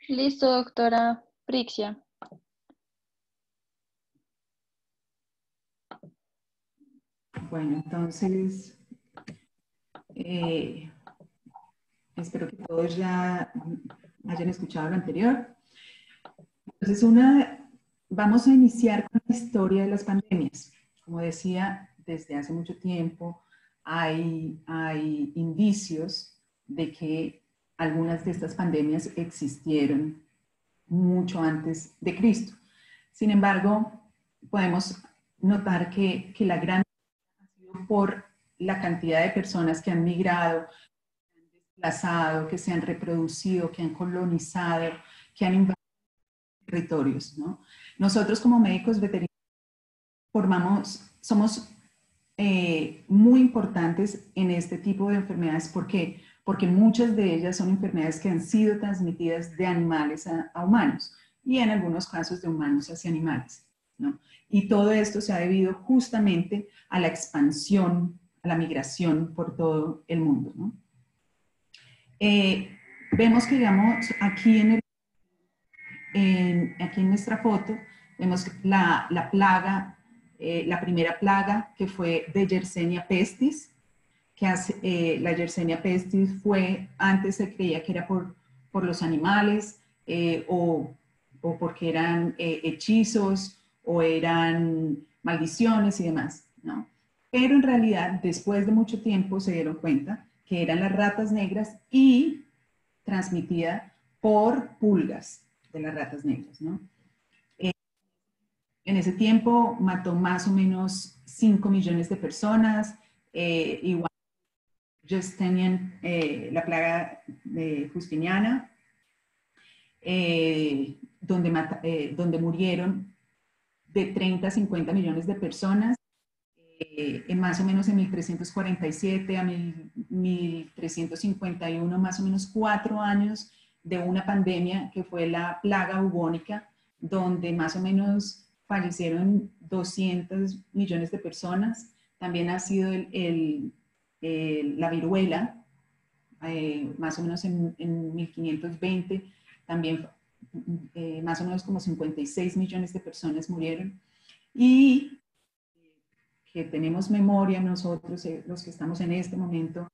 Listo, doctora Prixia. Bueno, entonces, espero que todos ya hayan escuchado lo anterior. Entonces, vamos a iniciar con la historia de las pandemias. Como decía, desde hace mucho tiempo hay indicios de que algunas de estas pandemias existieron mucho antes de Cristo. Sin embargo, podemos notar que la gran por la cantidad de personas que han migrado, que han desplazado, que se han reproducido, que han colonizado, que han invadido territorios, ¿no? Nosotros como médicos veterinarios somos muy importantes en este tipo de enfermedades. ¿Por qué? Porque muchas de ellas son enfermedades que han sido transmitidas de animales a humanos y en algunos casos de humanos hacia animales, ¿no? Y todo esto se ha debido justamente a la expansión, a la migración por todo el mundo, ¿no? Vemos que, digamos, aquí en nuestra foto, vemos la plaga, la primera plaga que fue de Yersinia pestis, la Yersinia pestis antes se creía que era por los animales o porque eran hechizos o eran maldiciones y demás, ¿no? Pero en realidad, después de mucho tiempo, se dieron cuenta que eran las ratas negras y transmitida por pulgas de las ratas negras, ¿no? En ese tiempo mató más o menos 5 millones de personas, igual la plaga Justiniana, donde murieron de 30 a 50 millones de personas, más o menos en 1347 a 1351, más o menos 4 años de una pandemia que fue la plaga bubónica, donde más o menos fallecieron 200 millones de personas. También ha sido la viruela, más o menos en 1520, también más o menos como 56 millones de personas murieron. Y que tenemos memoria nosotros, los que estamos en este momento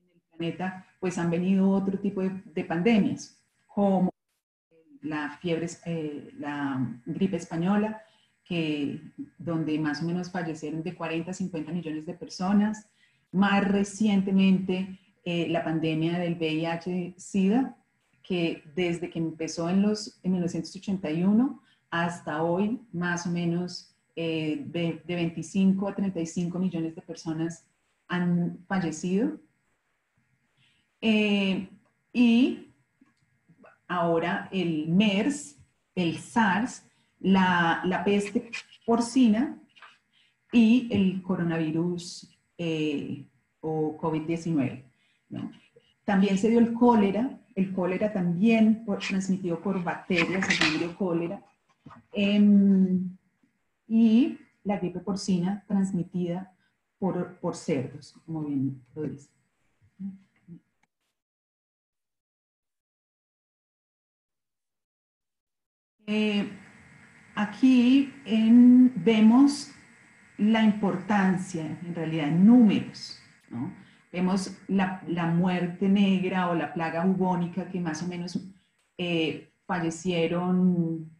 en el planeta, pues han venido otro tipo de pandemias, como la gripe española, donde más o menos fallecieron de 40 a 50 millones de personas. Más recientemente, la pandemia del VIH-Sida, que desde que empezó en 1981 hasta hoy, más o menos de 25 a 35 millones de personas han fallecido. Y ahora el MERS, el SARS, la peste porcina y el coronavirus o COVID-19, ¿no? También se dio el cólera también transmitido por bacterias, el vibrio cólera, y la gripe porcina transmitida por cerdos, como bien lo dice. Aquí vemos la importancia, en realidad, en números, ¿no? Vemos la muerte negra o la plaga bubónica, que más o menos fallecieron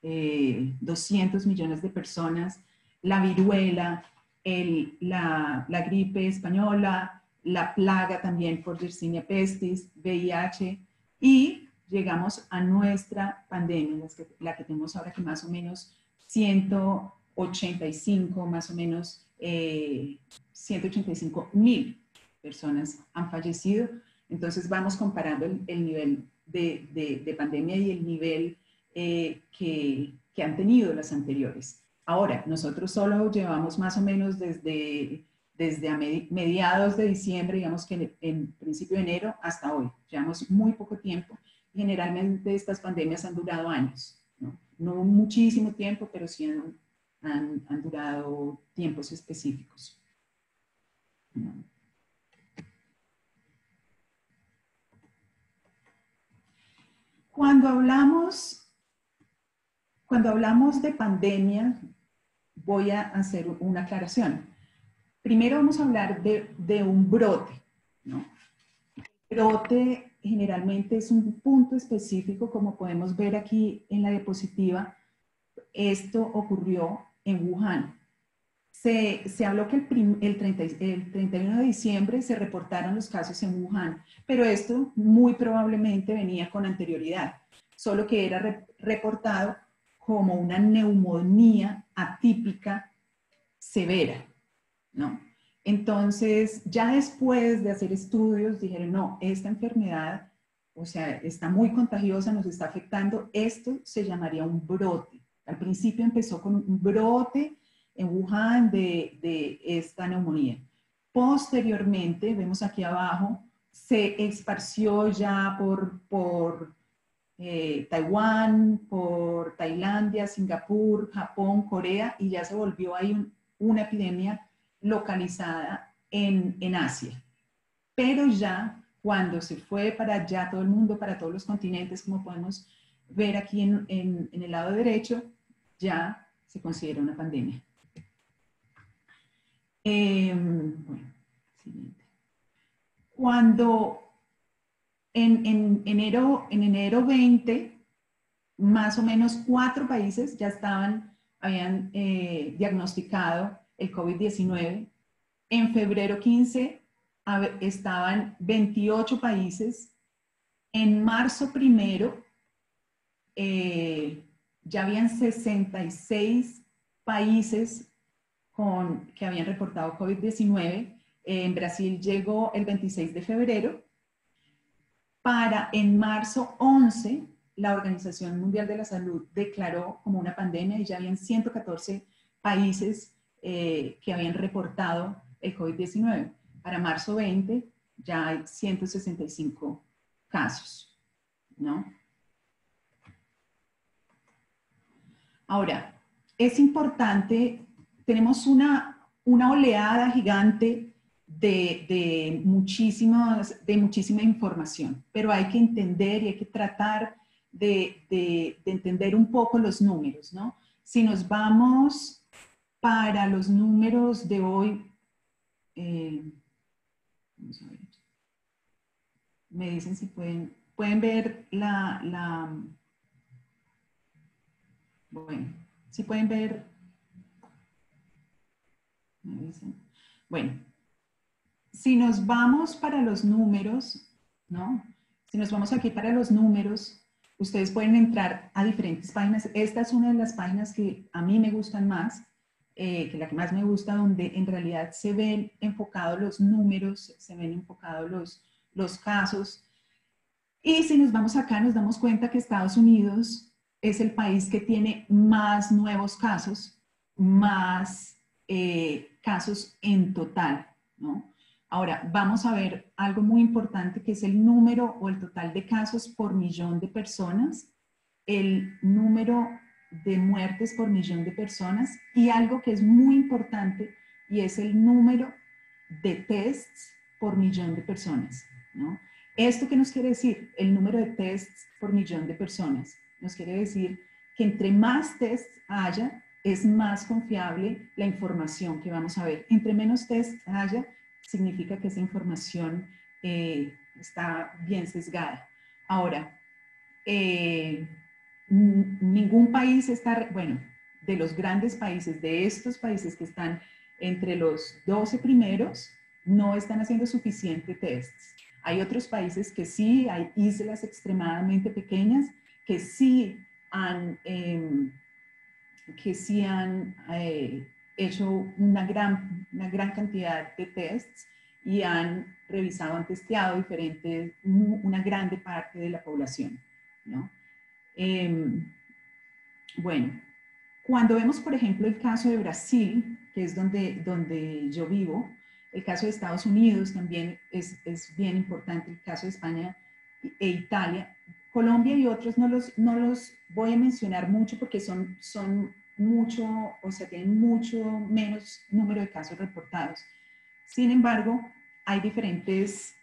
200 millones de personas, la viruela, la gripe española, la plaga también por Yersinia pestis, VIH, y llegamos a nuestra pandemia, la que tenemos ahora, que más o menos 185, más o menos 185,000 personas han fallecido. Entonces vamos comparando el nivel de pandemia y el nivel que han tenido las anteriores. Ahora, nosotros solo llevamos más o menos desde mediados de diciembre, digamos que en principio de enero hasta hoy. Llevamos muy poco tiempo. Generalmente estas pandemias han durado años, ¿no? No muchísimo tiempo, pero sí han durado tiempos específicos, ¿no? Cuando hablamos de pandemia, voy a hacer una aclaración. Primero vamos a hablar de un brote, ¿no? El brote generalmente es un punto específico, como podemos ver aquí en la diapositiva. Esto ocurrió en Wuhan. Se habló que el 31 de diciembre se reportaron los casos en Wuhan, pero esto muy probablemente venía con anterioridad, solo que era reportado como una neumonía atípica severa, ¿no? Entonces, ya después de hacer estudios, dijeron, no, esta enfermedad, o sea, está muy contagiosa, nos está afectando, esto se llamaría un brote. Al principio empezó con un brote en Wuhan de esta neumonía. Posteriormente, vemos aquí abajo, se esparció ya por Taiwán, por Tailandia, Singapur, Japón, Corea, y ya se volvió ahí una epidemia localizada en Asia. Pero ya cuando se fue para allá todo el mundo, para todos los continentes, como podemos ver aquí en el lado derecho, ya se considera una pandemia. Bueno, siguiente. Cuando en enero 20, más o menos 4 países ya habían diagnosticado el COVID-19. En febrero 15 estaban 28 países. En marzo 1 ya habían 66 países que habían reportado COVID-19. En Brasil llegó el 26 de febrero. En marzo 11, la Organización Mundial de la Salud declaró como una pandemia y ya habían 114 países que habían reportado el COVID-19. Para marzo 20 ya hay 165 casos, ¿no? Ahora, es importante, tenemos una oleada gigante de muchísima información, pero hay que entender y hay que tratar de entender un poco los números, ¿no? Si nos vamos para los números de hoy, vamos a ver, me dicen si pueden ver bueno, si pueden ver, me dicen, bueno, si nos vamos para los números, ¿no? Si nos vamos aquí para los números, ustedes pueden entrar a diferentes páginas. Esta es una de las páginas que a mí me gustan más, que la que más me gusta, donde en realidad se ven enfocados los números, se ven enfocados los casos. Y si nos vamos acá, nos damos cuenta que Estados Unidos es el país que tiene más nuevos casos, más casos en total, ¿no? Ahora, vamos a ver algo muy importante que es el número o el total de casos por millón de personas, el número de muertes por millón de personas y algo que es muy importante y es el número de tests por millón de personas, ¿no? ¿Esto qué nos quiere decir? El número de tests por millón de personas. Nos quiere decir que entre más tests haya, es más confiable la información que vamos a ver. Entre menos tests haya, significa que esa información está bien sesgada. Ahora, ningún país está, bueno, de los grandes países, de estos países que están entre los 12 primeros, no están haciendo suficiente tests. Hay otros países que sí, hay islas extremadamente pequeñas que sí han hecho una gran cantidad de tests y han revisado, han testeado una grande parte de la población, ¿no? Bueno, cuando vemos, por ejemplo, el caso de Brasil, que es donde yo vivo, el caso de Estados Unidos también es bien importante, el caso de España e Italia. Colombia y otros no los voy a mencionar mucho porque son mucho, o sea, tienen mucho menos número de casos reportados. Sin embargo, hay diferentes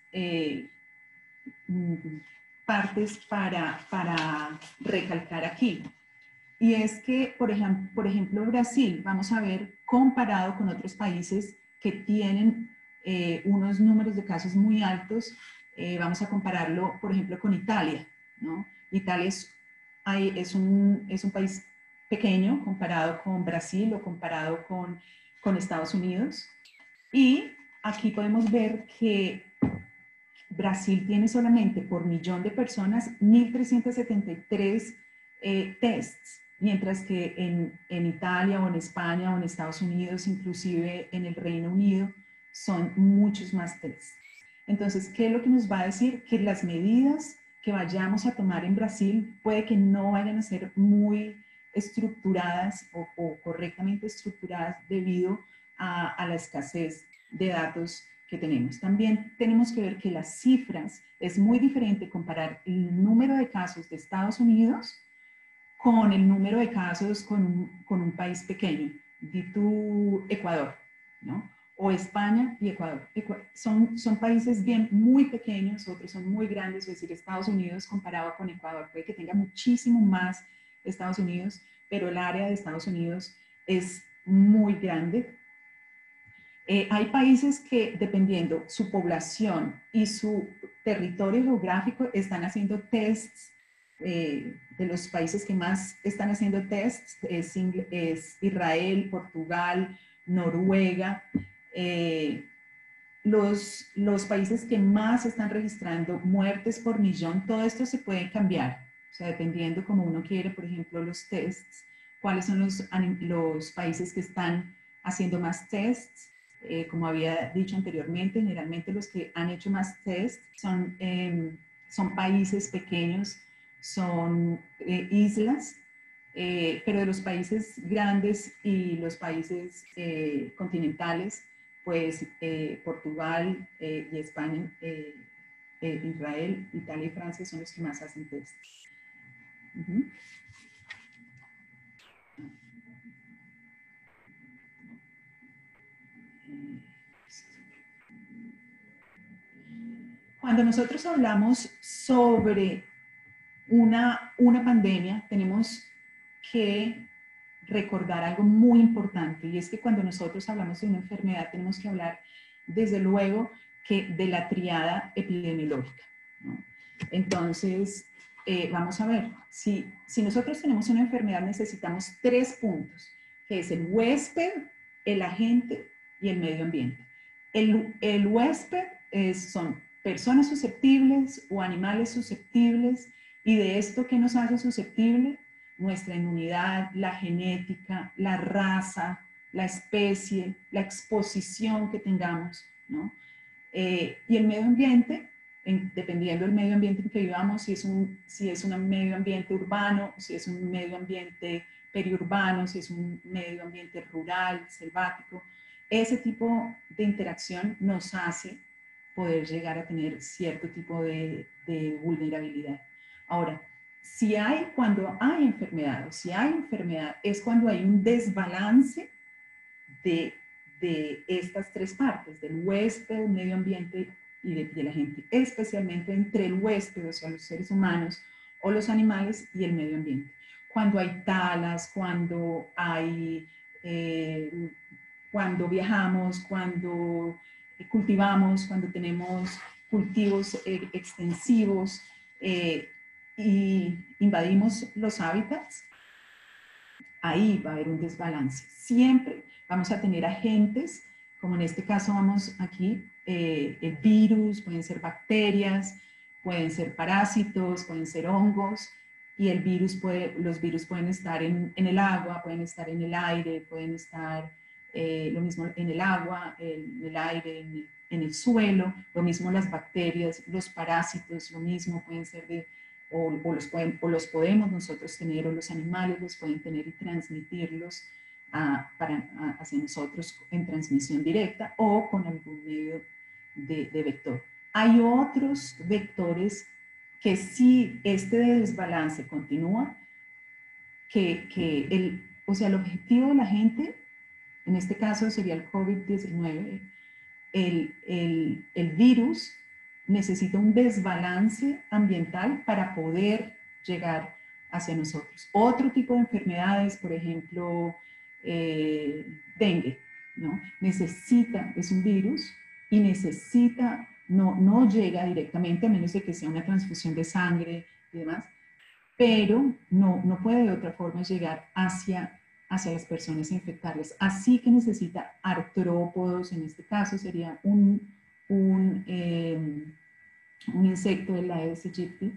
partes para recalcar aquí. Y es que, por ejemplo, Brasil, vamos a ver, comparado con otros países que tienen unos números de casos muy altos, vamos a compararlo, por ejemplo, con Italia, ¿no? Italia es un país pequeño comparado con Brasil o comparado con Estados Unidos. Y aquí podemos ver que Brasil tiene solamente por millón de personas 1.373 tests, mientras que en Italia o en España o en Estados Unidos, inclusive en el Reino Unido, son muchos más tests. Entonces, ¿qué es lo que nos va a decir? Que las medidas que vayamos a tomar en Brasil puede que no vayan a ser muy estructuradas o correctamente estructuradas debido a la escasez de datos que tenemos. También tenemos que ver que las cifras, es muy diferente comparar el número de casos de Estados Unidos con el número de casos con un país pequeño, di tú Ecuador, ¿no? O España y Ecuador. Son países bien muy pequeños, otros son muy grandes, es decir, Estados Unidos comparado con Ecuador puede que tenga muchísimo más Estados Unidos, pero el área de Estados Unidos es muy grande. Hay países que, dependiendo su población y su territorio geográfico, están haciendo tests. De los países que más están haciendo tests es Israel, Portugal, Noruega. Los países que más están registrando muertes por millón, todo esto se puede cambiar. O sea, dependiendo como uno quiere, por ejemplo, los tests, cuáles son los países que están haciendo más tests. Como había dicho anteriormente, generalmente los que han hecho más tests son países pequeños, son islas, pero de los países grandes y los países continentales, pues Portugal y España, Israel, Italia y Francia son los que más hacen test. Cuando nosotros hablamos sobre una pandemia, tenemos que recordar algo muy importante, y es que cuando nosotros hablamos de una enfermedad tenemos que hablar desde luego que de la triada epidemiológica, ¿no? Entonces, vamos a ver, si nosotros tenemos una enfermedad necesitamos 3 puntos, que es el huésped, el agente y el medio ambiente. El huésped son personas susceptibles o animales susceptibles, y de esto que nos hace susceptible, nuestra inmunidad, la genética, la raza, la especie, la exposición que tengamos, ¿no? Y el medio ambiente, dependiendo del medio ambiente en que vivamos, si es un medio ambiente urbano, si es un medio ambiente periurbano, si es un medio ambiente rural, selvático, ese tipo de interacción nos hace poder llegar a tener cierto tipo de vulnerabilidad. Ahora, cuando hay enfermedad, o si hay enfermedad, es cuando hay un desbalance de estas 3 partes, del huésped, del medio ambiente y de la gente, especialmente entre el huésped, o sea, los seres humanos o los animales y el medio ambiente. Cuando hay talas, cuando viajamos, cuando cultivamos, cuando tenemos cultivos extensivos y invadimos los hábitats, ahí va a haber un desbalance. Siempre vamos a tener agentes, como en este caso vamos aquí, el virus, pueden ser bacterias, pueden ser parásitos, pueden ser hongos, y los virus pueden estar en el agua, pueden estar en el aire, pueden estar lo mismo en el agua, en el aire, en el suelo, lo mismo las bacterias, los parásitos, lo mismo pueden ser los podemos nosotros tener, o los animales los pueden tener y transmitirlos hacia nosotros en transmisión directa o con algún medio de vector. Hay otros vectores que si este desbalance continúa, o sea, el objetivo de la gente, en este caso sería el COVID-19, el virus necesita un desbalance ambiental para poder llegar hacia nosotros. Otro tipo de enfermedades, por ejemplo, dengue, ¿no? Necesita, es un virus y necesita, no llega directamente, a menos de que sea una transfusión de sangre y demás, pero no puede de otra forma llegar hacia las personas e infectarles. Así que necesita artrópodos, en este caso sería un insecto del Aedes aegypti,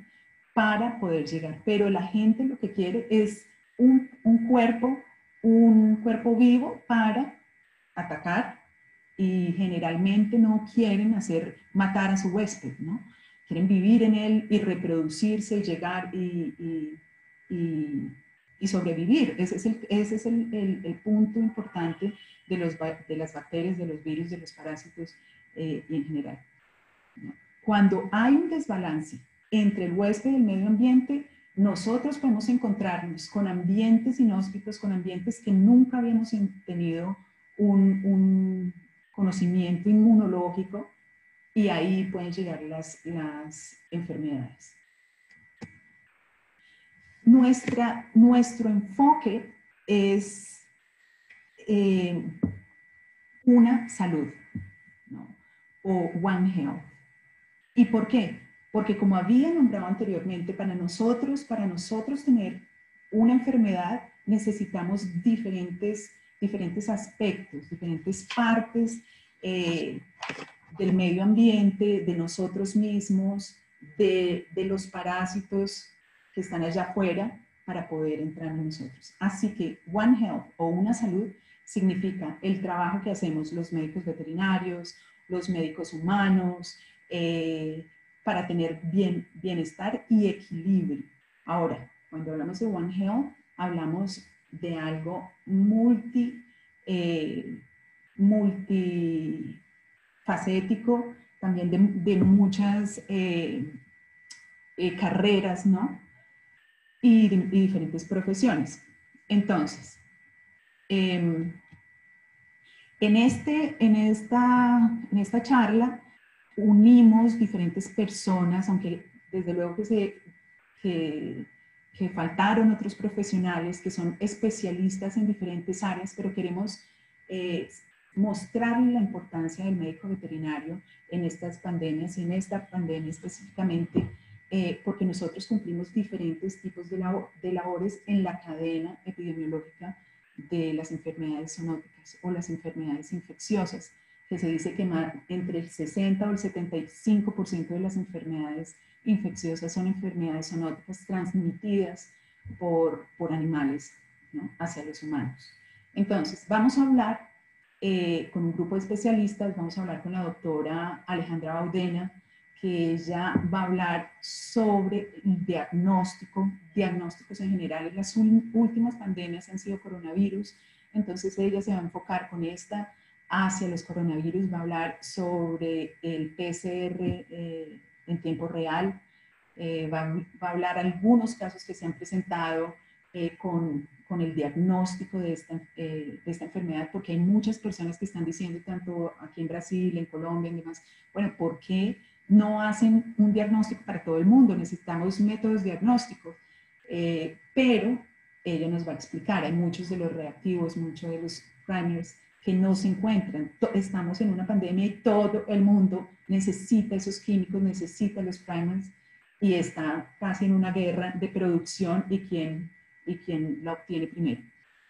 para poder llegar. Pero la gente lo que quiere es un cuerpo vivo para atacar, y generalmente no quieren matar a su huésped, ¿no? Quieren vivir en él y reproducirse y llegar y sobrevivir. Ese es el punto importante de las bacterias, de los virus, de los parásitos y en general, ¿no? Cuando hay un desbalance entre el huésped y el medio ambiente, nosotros podemos encontrarnos con ambientes inhóspitos, con ambientes que nunca habíamos tenido un conocimiento inmunológico, y ahí pueden llegar las enfermedades. Nuestro enfoque es una salud, ¿no? O One Health. ¿Y por qué? Porque, como había nombrado anteriormente, para nosotros tener una enfermedad necesitamos diferentes aspectos, diferentes partes del medio ambiente, de nosotros mismos, de los parásitos que están allá afuera, para poder entrar en nosotros. Así que One Health, o una salud, significa el trabajo que hacemos los médicos veterinarios, los médicos humanos, para tener bienestar y equilibrio. Ahora, cuando hablamos de One Health, hablamos de algo multifacético, también de muchas carreras, ¿no? Y diferentes profesiones. Entonces, en esta charla unimos diferentes personas, aunque desde luego que faltaron otros profesionales que son especialistas en diferentes áreas, pero queremos mostrarle la importancia del médico veterinario en estas pandemias, y en esta pandemia específicamente, porque nosotros cumplimos diferentes tipos de labores en la cadena epidemiológica de las enfermedades zoonóticas o las enfermedades infecciosas, que se dice que entre el 60 o el 75% de las enfermedades infecciosas son enfermedades zoonóticas transmitidas por animales, ¿no?, hacia los humanos. Entonces, vamos a hablar con un grupo de especialistas. Vamos a hablar con la doctora Alejandra Baudena, que ella va a hablar sobre el diagnósticos en general. Las últimas pandemias han sido coronavirus, entonces ella se va a enfocar con esta hacia los coronavirus. Va a hablar sobre el PCR en tiempo real. Va a hablar algunos casos que se han presentado con el diagnóstico de esta enfermedad, porque hay muchas personas que están diciendo, tanto aquí en Brasil, en Colombia y demás, bueno, ¿por qué no hacen un diagnóstico para todo el mundo? Necesitamos métodos diagnósticos, pero ella nos va a explicar. Hay muchos de los reactivos, muchos de los primers que no se encuentran. Estamos en una pandemia y todo el mundo necesita esos químicos, necesita los primers, y está casi en una guerra de producción y quién la obtiene primero.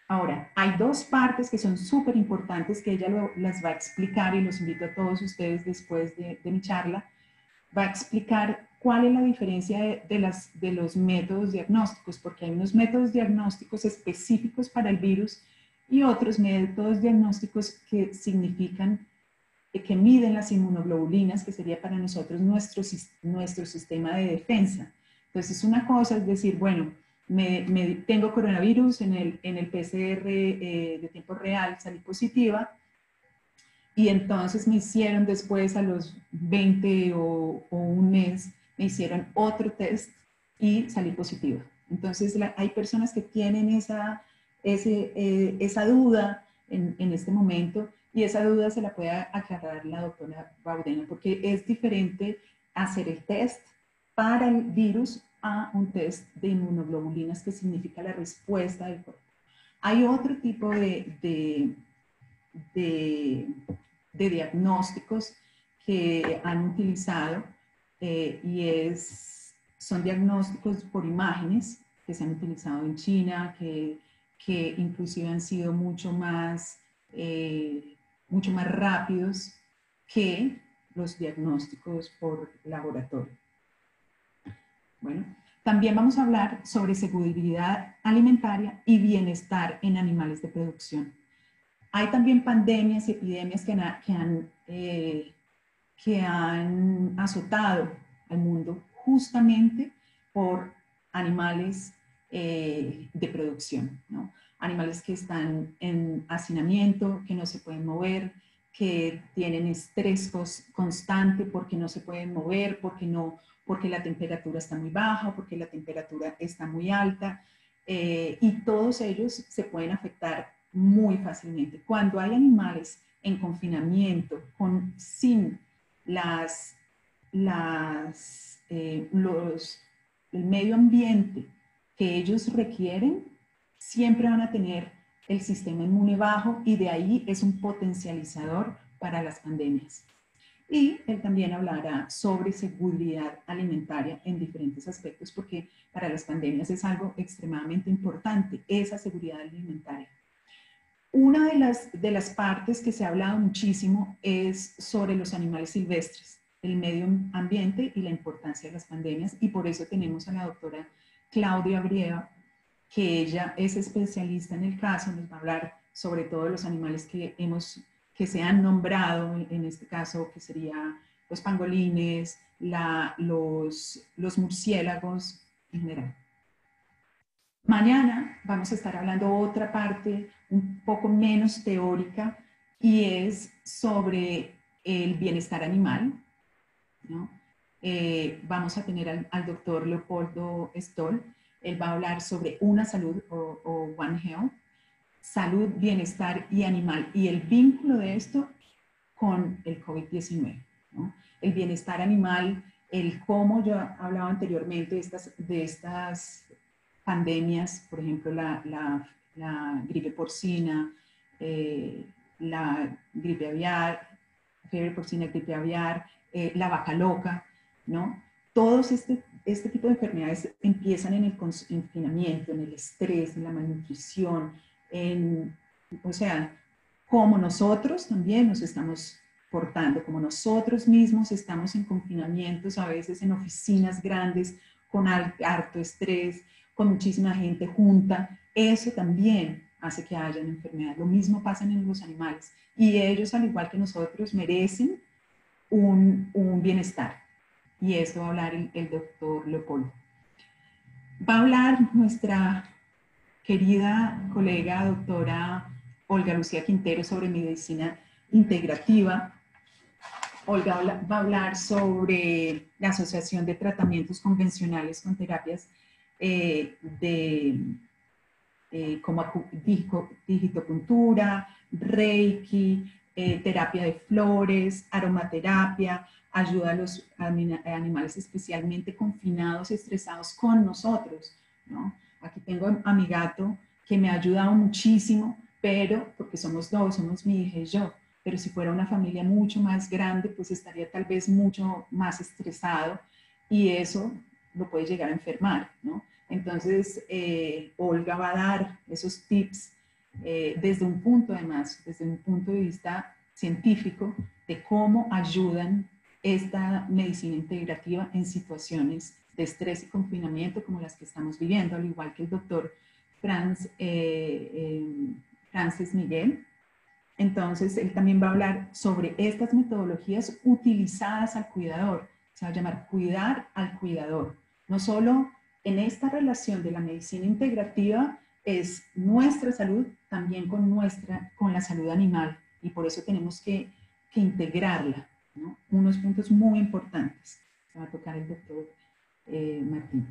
Ahora, hay dos partes que son súper importantes que ella las va a explicar, y los invito a todos ustedes después de mi charla. Va a explicar cuál es la diferencia de los métodos diagnósticos, porque hay unos métodos diagnósticos específicos para el virus y otros métodos diagnósticos que significan que miden las inmunoglobulinas, que sería para nosotros nuestro sistema de defensa. Entonces, una cosa es decir, bueno, tengo coronavirus, en el PCR de tiempo real salí positiva, y entonces me hicieron después, a los 20 o un mes, me hicieron otro test y salí positiva. Entonces hay personas que tienen esa duda en este momento, y esa duda se la puede aclarar la doctora Baudena, porque es diferente hacer el test para el virus a un test de inmunoglobulinas, que significa la respuesta del cuerpo. Hay otro tipo de diagnósticos que han utilizado son diagnósticos por imágenes que se han utilizado en China, que inclusive han sido mucho más rápidos que los diagnósticos por laboratorio. Bueno, también vamos a hablar sobre seguridad alimentaria y bienestar en animales de producción. Hay también pandemias y epidemias que han azotado al mundo justamente por animales de producción, ¿no? Animales que están en hacinamiento, que no se pueden mover, que tienen estrés constante porque no se pueden mover, porque la temperatura está muy baja o porque la temperatura está muy alta, y todos ellos se pueden afectar muy fácilmente. Cuando hay animales en confinamiento, sin el medio ambiente que ellos requieren, siempre van a tener el sistema inmune bajo, y de ahí es un potencializador para las pandemias. Y él también hablará sobre seguridad alimentaria en diferentes aspectos, porque para las pandemias es algo extremadamente importante, esa seguridad alimentaria. Una de las partes que se ha hablado muchísimo es sobre los animales silvestres, el medio ambiente y la importancia de las pandemias, y por eso tenemos a la doctora Claudia Brieva, que ella es especialista en el caso, nos va a hablar sobre todo de los animales que se han nombrado, en este caso que serían los pangolines, los murciélagos en general. Mañana vamos a estar hablando otra parte un poco menos teórica, y es sobre el bienestar animal, ¿no? Vamos a tener al doctor Leopoldo Stoll. Él va a hablar sobre una salud o One Health, salud, bienestar y animal, y el vínculo de esto con el COVID-19, ¿no? El bienestar animal, el cómo yo hablaba anteriormente de estas pandemias, por ejemplo, la gripe porcina, la gripe aviar, fiebre porcina, gripe aviar, la vaca loca, ¿no? Todos este tipo de enfermedades empiezan en el confinamiento, en el estrés, en la malnutrición, o sea, como nosotros también nos estamos portando, como nosotros mismos estamos en confinamientos, a veces en oficinas grandes, con harto estrés, con muchísima gente junta, eso también hace que haya una enfermedad. Lo mismo pasa en los animales, y ellos, al igual que nosotros, merecen un bienestar. Y esto va a hablar el doctor Leopoldo. Va a hablar nuestra querida colega doctora Olga Lucía Quintero sobre medicina integrativa. Olga va a hablar sobre la asociación de tratamientos convencionales con terapias como digitopuntura, reiki, terapia de flores, aromaterapia, ayuda a los animales especialmente confinados y estresados con nosotros, ¿no? Aquí tengo a mi gato que me ha ayudado muchísimo, pero porque somos dos, somos mi hija y yo, pero si fuera una familia mucho más grande, pues estaría tal vez mucho más estresado, y eso lo puede llegar a enfermar, ¿no? Entonces, Olga va a dar esos tips desde un punto de vista científico, de cómo ayudan esta medicina integrativa en situaciones de estrés y confinamiento como las que estamos viviendo, al igual que el doctor Francis Miguel. Entonces, él también va a hablar sobre estas metodologías utilizadas al cuidador. Se va a llamar cuidar al cuidador. No solo en esta relación de la medicina integrativa es nuestra salud, también con la salud animal, y por eso tenemos que integrarla, ¿no? Unos puntos muy importantes. Se va a tocar el doctor Martín.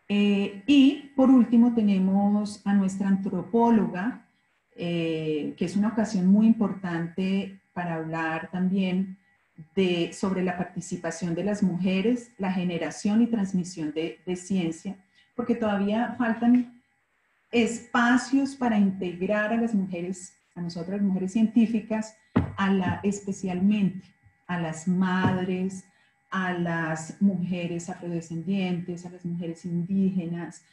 Y por último tenemos a nuestra antropóloga, que es una ocasión muy importante para hablar también sobre la participación de las mujeres, la generación y transmisión de ciencia, porque todavía faltan espacios para integrar a las mujeres, a nosotras mujeres científicas, especialmente a las madres, a las mujeres afrodescendientes, a las mujeres indígenas,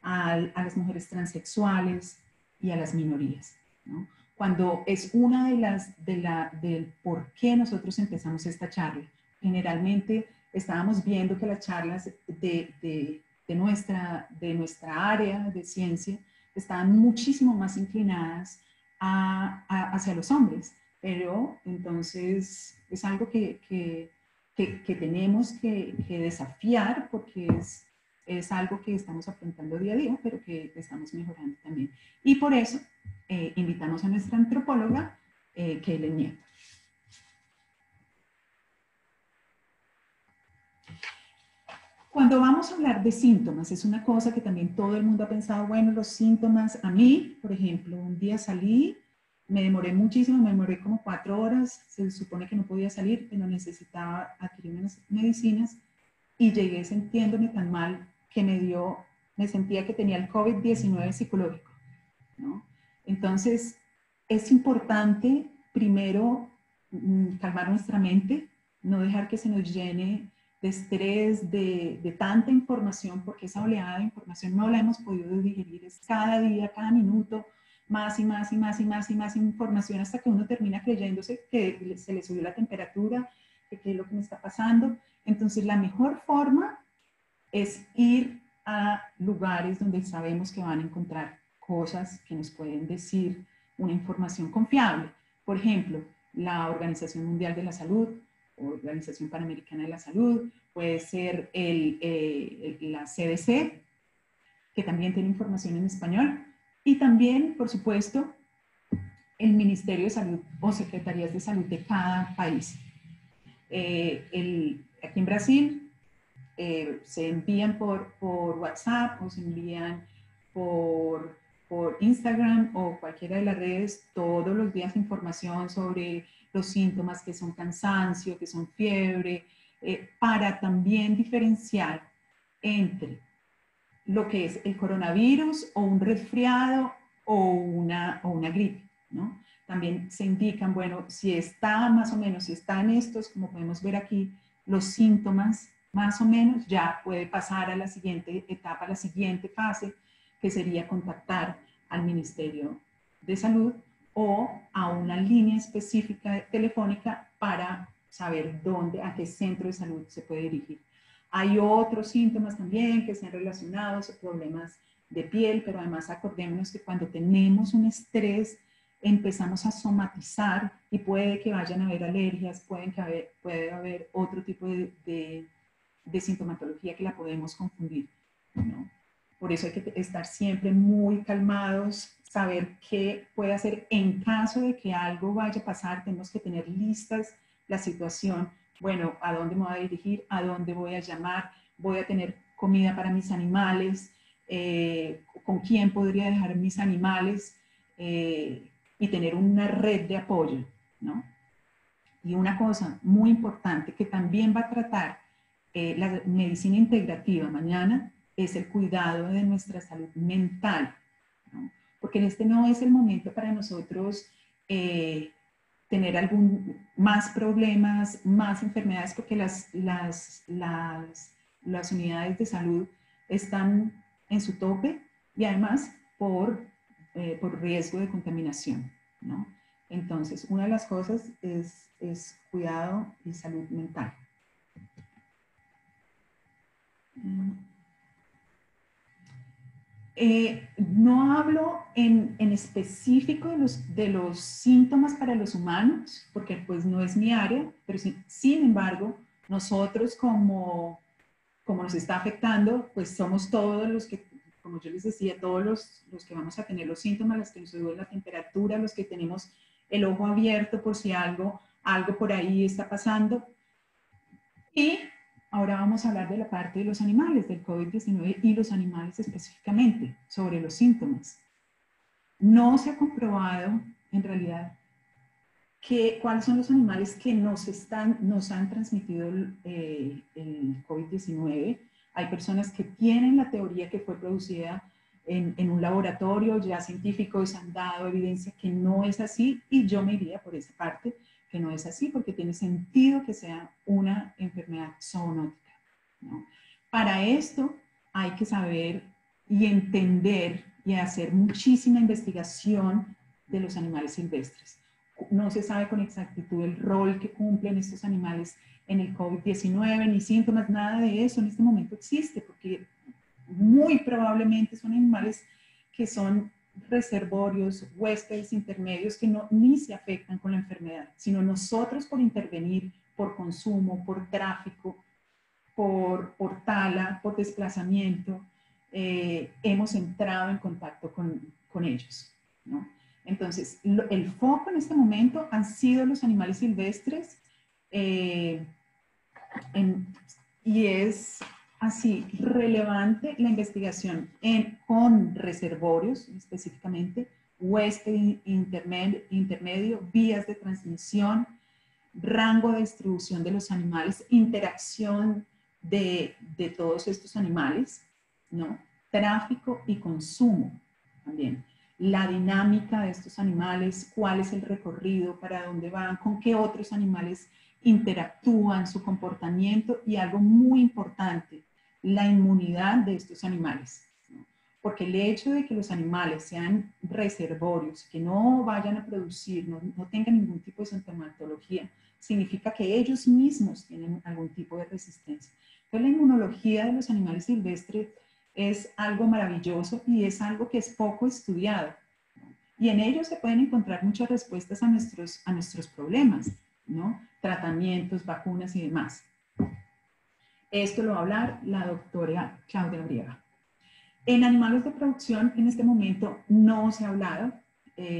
a las mujeres transexuales y a las minorías, ¿no? Cuando es una del por qué nosotros empezamos esta charla. Generalmente estábamos viendo que las charlas de nuestra área de ciencia estaban muchísimo más inclinadas hacia los hombres, pero entonces es algo que tenemos que desafiar porque es algo que estamos afrontando día a día, pero que estamos mejorando también. Y por eso invitamos a nuestra antropóloga, Kaylen Nieto. Cuando vamos a hablar de síntomas, es una cosa que también todo el mundo ha pensado, bueno, los síntomas, a mí, por ejemplo, un día salí, me demoré muchísimo, me demoré como 4 horas, se supone que no podía salir, pero necesitaba adquirir unas medicinas y llegué sintiéndome tan mal que me sentía que tenía el COVID-19 psicológico, ¿no? Entonces, es importante primero calmar nuestra mente, no dejar que se nos llene de estrés, de tanta información, porque esa oleada de información no la hemos podido digerir, es cada día, cada minuto, más y más y más y más y más información hasta que uno termina creyéndose que se le subió la temperatura, que qué es lo que me está pasando. Entonces la mejor forma es ir a lugares donde sabemos que van a encontrar cosas que nos pueden decir una información confiable. Por ejemplo, la Organización Mundial de la Salud, Organización Panamericana de la Salud, puede ser la CDC, que también tiene información en español, y también, por supuesto, el Ministerio de Salud o Secretarías de Salud de cada país. Aquí en Brasil se envían por WhatsApp o se envían por Instagram o cualquiera de las redes todos los días información sobre los síntomas que son cansancio, que son fiebre, para también diferenciar entre lo que es el coronavirus o un resfriado o una gripe, ¿no? También se indican, bueno, si está más o menos, si están estos, como podemos ver aquí, los síntomas, más o menos, ya puede pasar a la siguiente etapa, a la siguiente fase, que sería contactar al Ministerio de Salud o a una línea específica telefónica para saber a qué centro de salud se puede dirigir. Hay otros síntomas también que sean relacionados a problemas de piel, pero además acordémonos que cuando tenemos un estrés empezamos a somatizar y puede que vayan a haber alergias, puede haber otro tipo de sintomatología que la podemos confundir, ¿no? Por eso hay que estar siempre muy calmados, saber qué puede hacer en caso de que algo vaya a pasar. Tenemos que tener listas la situación. Bueno, ¿a dónde me voy a dirigir? ¿A dónde voy a llamar? ¿Voy a tener comida para mis animales? ¿Con quién podría dejar mis animales? Y tener una red de apoyo, ¿no? Y una cosa muy importante que también va a tratar la medicina integrativa mañana es el cuidado de nuestra salud mental, ¿no? Porque este no es el momento para nosotros tener más problemas, más enfermedades, porque las unidades de salud están en su tope y además por riesgo de contaminación, ¿no? Entonces, una de las cosas es cuidado y salud mental. No hablo en específico de los síntomas para los humanos, porque pues no es mi área, pero sin embargo, nosotros como nos está afectando, pues somos todos los que, como yo les decía, todos los que vamos a tener los síntomas, los que nos sube la temperatura, los que tenemos el ojo abierto por si algo por ahí está pasando. Y ahora vamos a hablar de la parte de los animales, del COVID-19 y los animales específicamente, sobre los síntomas. No se ha comprobado, en realidad, ¿Cuáles son los animales que nos han transmitido el COVID-19? Hay personas que tienen la teoría que fue producida en un laboratorio, ya científicos han dado evidencia que no es así, y yo me iría por esa parte, que no es así, porque tiene sentido que sea una enfermedad zoonótica, ¿no? Para esto hay que saber y entender y hacer muchísima investigación de los animales silvestres. No se sabe con exactitud el rol que cumplen estos animales en el COVID-19, ni síntomas, nada de eso en este momento existe, porque muy probablemente son animales que son reservorios, huéspedes intermedios que ni se afectan con la enfermedad, sino nosotros por intervenir, por consumo, por tráfico, por tala, por desplazamiento, hemos entrado en contacto con ellos, ¿no? Entonces, el foco en este momento han sido los animales silvestres y es así relevante la investigación con reservorios, específicamente, huésped intermedio, vías de transmisión, rango de distribución de los animales, interacción de todos estos animales, ¿no? Tráfico y consumo también. La dinámica de estos animales, cuál es el recorrido, para dónde van, con qué otros animales interactúan, su comportamiento y algo muy importante, la inmunidad de estos animales, ¿no? Porque el hecho de que los animales sean reservorios, que no vayan a producir, no tengan ningún tipo de sintomatología, significa que ellos mismos tienen algún tipo de resistencia. Entonces, la inmunología de los animales silvestres es algo maravilloso y es algo que es poco estudiado. Y en ellos se pueden encontrar muchas respuestas a nuestros problemas, ¿no? Tratamientos, vacunas y demás. Esto lo va a hablar la doctora Claudia Brieva. En animales de producción, en este momento, no se ha hablado,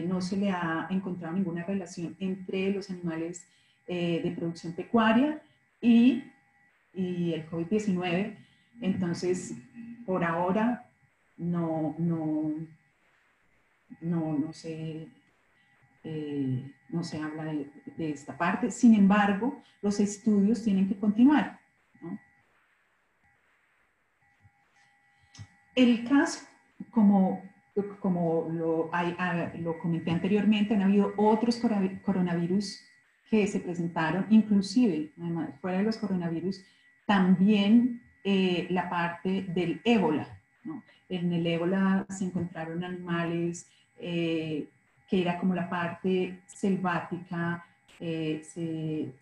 no se le ha encontrado ninguna relación entre los animales de producción pecuaria y el COVID-19. Entonces, por ahora, no se habla de esta parte. Sin embargo, los estudios tienen que continuar, ¿no? El caso, como lo comenté anteriormente, han habido otros coronavirus que se presentaron, inclusive, además, fuera de los coronavirus, también la parte del ébola, ¿no? En el ébola se encontraron animales que era como la parte selvática, se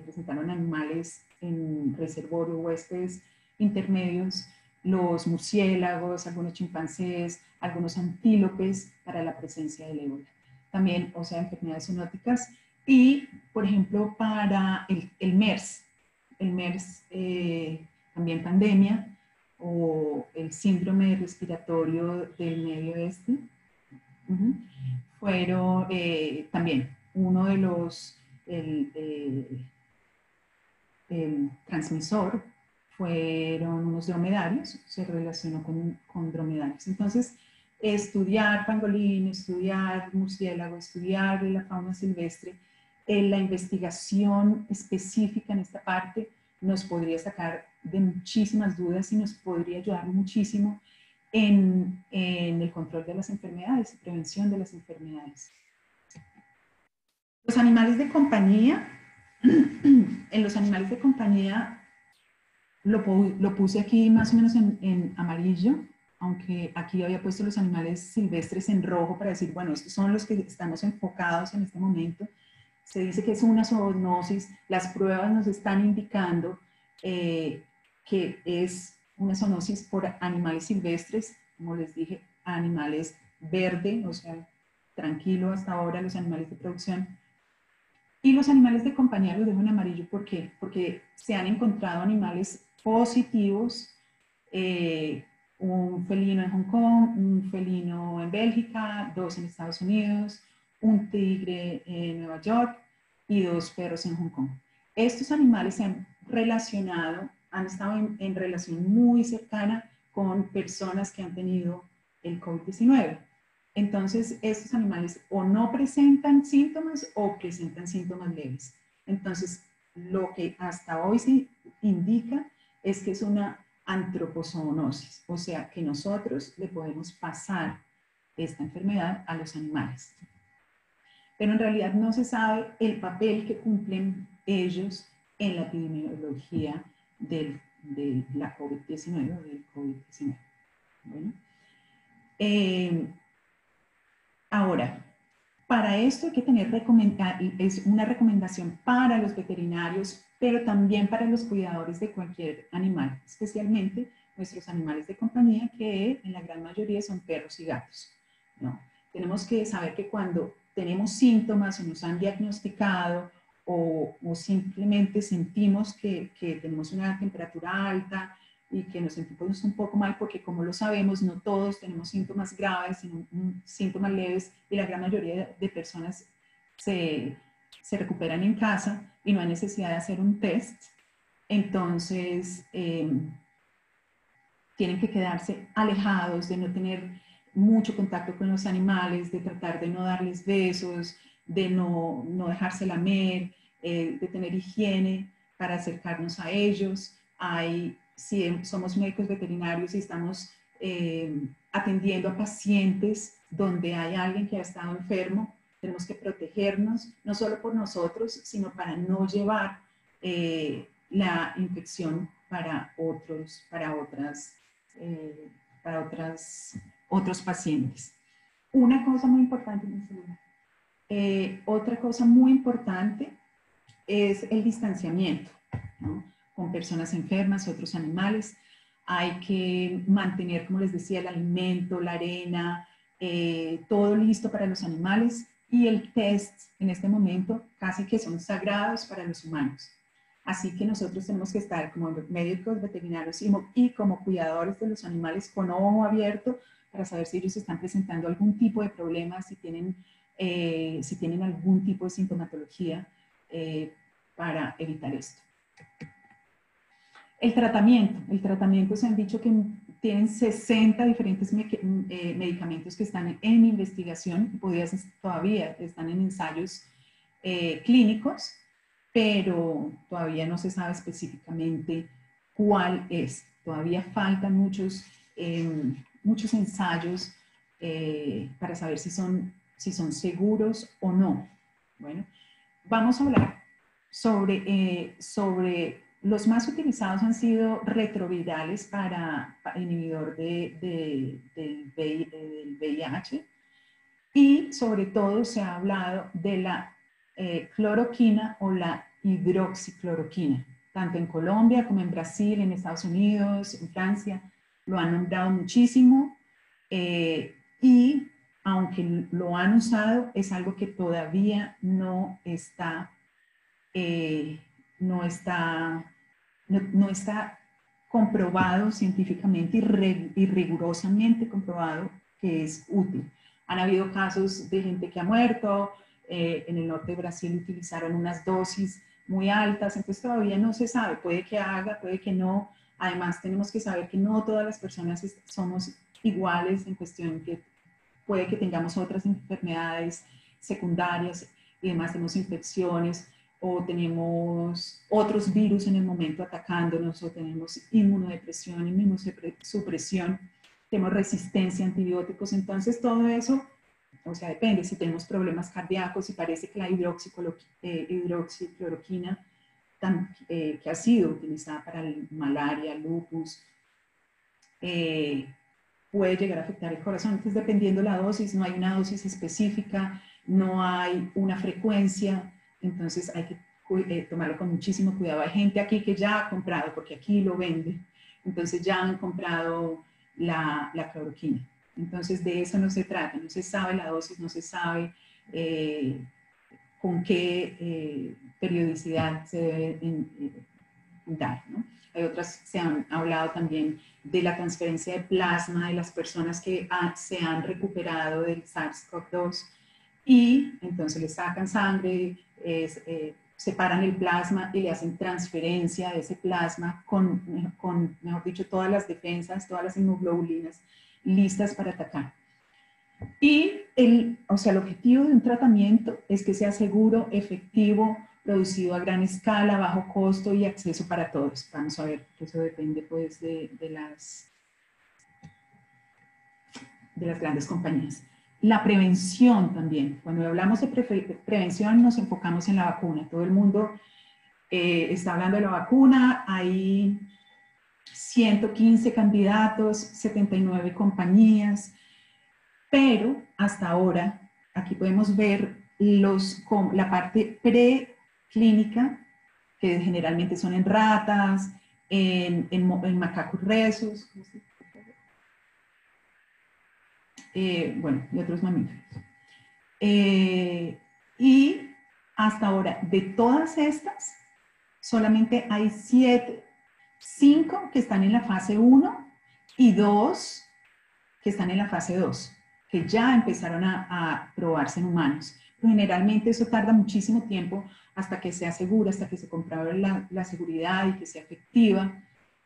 presentaron animales en reservorio, huéspedes intermedios, los murciélagos, algunos chimpancés, algunos antílopes para la presencia del ébola. También, o sea, enfermedades zoonóticas y, por ejemplo, para el MERS. El MERS, también pandemia, o el síndrome respiratorio del Medio Oeste, fueron también uno de los, el transmisor fueron unos dromedarios, se relacionó con dromedarios. Entonces, estudiar pangolín, estudiar murciélago, estudiar la fauna silvestre, la investigación específica en esta parte nos podría sacar de muchísimas dudas y nos podría ayudar muchísimo en el control de las enfermedades y prevención de las enfermedades. Los animales de compañía, en los animales de compañía lo puse aquí más o menos en amarillo, aunque aquí había puesto los animales silvestres en rojo para decir, bueno, estos son los que estamos enfocados en este momento. Se dice que es una zoonosis, las pruebas nos están indicando que es una zoonosis por animales silvestres, como les dije, animales verde, o sea, tranquilo hasta ahora los animales de producción. Y los animales de compañía los dejo en amarillo, ¿por qué? Porque se han encontrado animales positivos, un felino en Hong Kong, un felino en Bélgica, 2 en Estados Unidos, un tigre en Nueva York y 2 perros en Hong Kong. Estos animales se han relacionado, han estado en relación muy cercana con personas que han tenido el COVID-19. Entonces, estos animales o no presentan síntomas o presentan síntomas leves. Entonces, lo que hasta hoy se indica es que es una antropozoonosis, o sea, que nosotros le podemos pasar esta enfermedad a los animales. Pero en realidad no se sabe el papel que cumplen ellos en la epidemiología de la COVID-19 o del COVID-19. Bueno. Ahora, para esto hay que tener es una recomendación para los veterinarios, pero también para los cuidadores de cualquier animal, especialmente nuestros animales de compañía, que en la gran mayoría son perros y gatos, ¿no? Tenemos que saber que cuando tenemos síntomas o nos han diagnosticado o simplemente sentimos que tenemos una temperatura alta y que nos sentimos un poco mal, porque como lo sabemos, no todos tenemos síntomas graves, sino síntomas leves, y la gran mayoría de personas se recuperan en casa y no hay necesidad de hacer un test. Entonces, tienen que quedarse alejados, de no tener mucho contacto con los animales, de tratar de no darles besos, de no dejarse lamer, de tener higiene para acercarnos a ellos. Si somos médicos veterinarios y estamos atendiendo a pacientes donde hay alguien que ha estado enfermo, tenemos que protegernos, no solo por nosotros, sino para no llevar la infección para otros pacientes. Una cosa muy importante, otra cosa muy importante es el distanciamiento, ¿no? Con personas enfermas, otros animales. Hay que mantener, como les decía, el alimento, la arena, todo listo para los animales, y el test en este momento casi que son sagrados para los humanos. Así que nosotros tenemos que estar como médicos veterinarios y como cuidadores de los animales con ojo abierto para saber si ellos están presentando algún tipo de problema, si tienen algún tipo de sintomatología, para evitar esto. El tratamiento se han dicho que tienen 60 diferentes medicamentos que están en investigación, todavía están en ensayos clínicos, pero todavía no se sabe específicamente cuál es. Todavía faltan muchos ensayos para saber si son seguros o no. Bueno, vamos a hablar sobre los más utilizados. Han sido retrovirales para inhibidor del VIH, y sobre todo se ha hablado de la cloroquina o la hidroxicloroquina. Tanto en Colombia como en Brasil, en Estados Unidos, en Francia, lo han nombrado muchísimo, y aunque lo han usado, es algo que todavía no está comprobado científicamente y rigurosamente comprobado que es útil. Han habido casos de gente que ha muerto. En el norte de Brasil utilizaron unas dosis muy altas, entonces todavía no se sabe, puede que haga, puede que no. Además, tenemos que saber que no todas las personas somos iguales, en cuestión que puede que tengamos otras enfermedades secundarias y demás, tenemos infecciones o tenemos otros virus en el momento atacándonos, o tenemos inmunodepresión, inmunosupresión, tenemos resistencia a antibióticos. Entonces todo eso, o sea, depende. Si tenemos problemas cardíacos y parece que la hidroxicloroquina, que ha sido utilizada para malaria, lupus, puede llegar a afectar el corazón. Entonces, dependiendo la dosis, no hay una dosis específica, no hay una frecuencia, entonces hay que tomarlo con muchísimo cuidado. Hay gente aquí que ya ha comprado, porque aquí lo venden, entonces ya han comprado la cloroquina. Entonces, de eso no se trata, no se sabe la dosis, no se sabe con qué periodicidad se debe dar, ¿no? Hay otras, se han hablado también de la transferencia de plasma de las personas que se han recuperado del SARS-CoV-2, y entonces le sacan sangre, separan el plasma y le hacen transferencia de ese plasma con, mejor dicho, todas las defensas, todas las inmunoglobulinas listas para atacar. Y el objetivo de un tratamiento es que sea seguro, efectivo, producido a gran escala, bajo costo y acceso para todos. Vamos a ver que eso depende pues de las grandes compañías. La prevención también. Cuando hablamos de prevención nos enfocamos en la vacuna. Todo el mundo está hablando de la vacuna. Hay 115 candidatos, 79 compañías, pero hasta ahora, aquí podemos ver la parte preclínica, que generalmente son en ratas, en macacos rhesus, bueno, y otros mamíferos. Y hasta ahora, de todas estas, solamente hay 5 que están en la fase 1 y 2 que están en la fase 2, que ya empezaron a probarse en humanos. Pero generalmente eso tarda muchísimo tiempo hasta que sea segura, hasta que se compruebe la seguridad y que sea efectiva,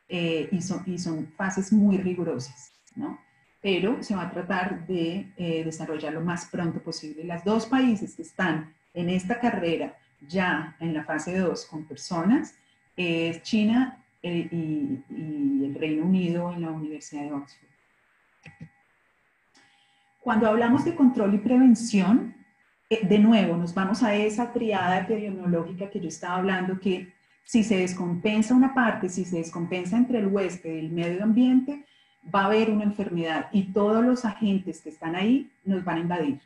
y son fases muy rigurosas, ¿no? Pero se va a tratar de desarrollar lo más pronto posible. Los 2 países que están en esta carrera ya en la fase 2 con personas es China y el Reino Unido en la Universidad de Oxford. Cuando hablamos de control y prevención, de nuevo nos vamos a esa triada epidemiológica que yo estaba hablando, que si se descompensa una parte, si se descompensa entre el huésped y el medio ambiente, va a haber una enfermedad y todos los agentes que están ahí nos van a invadir.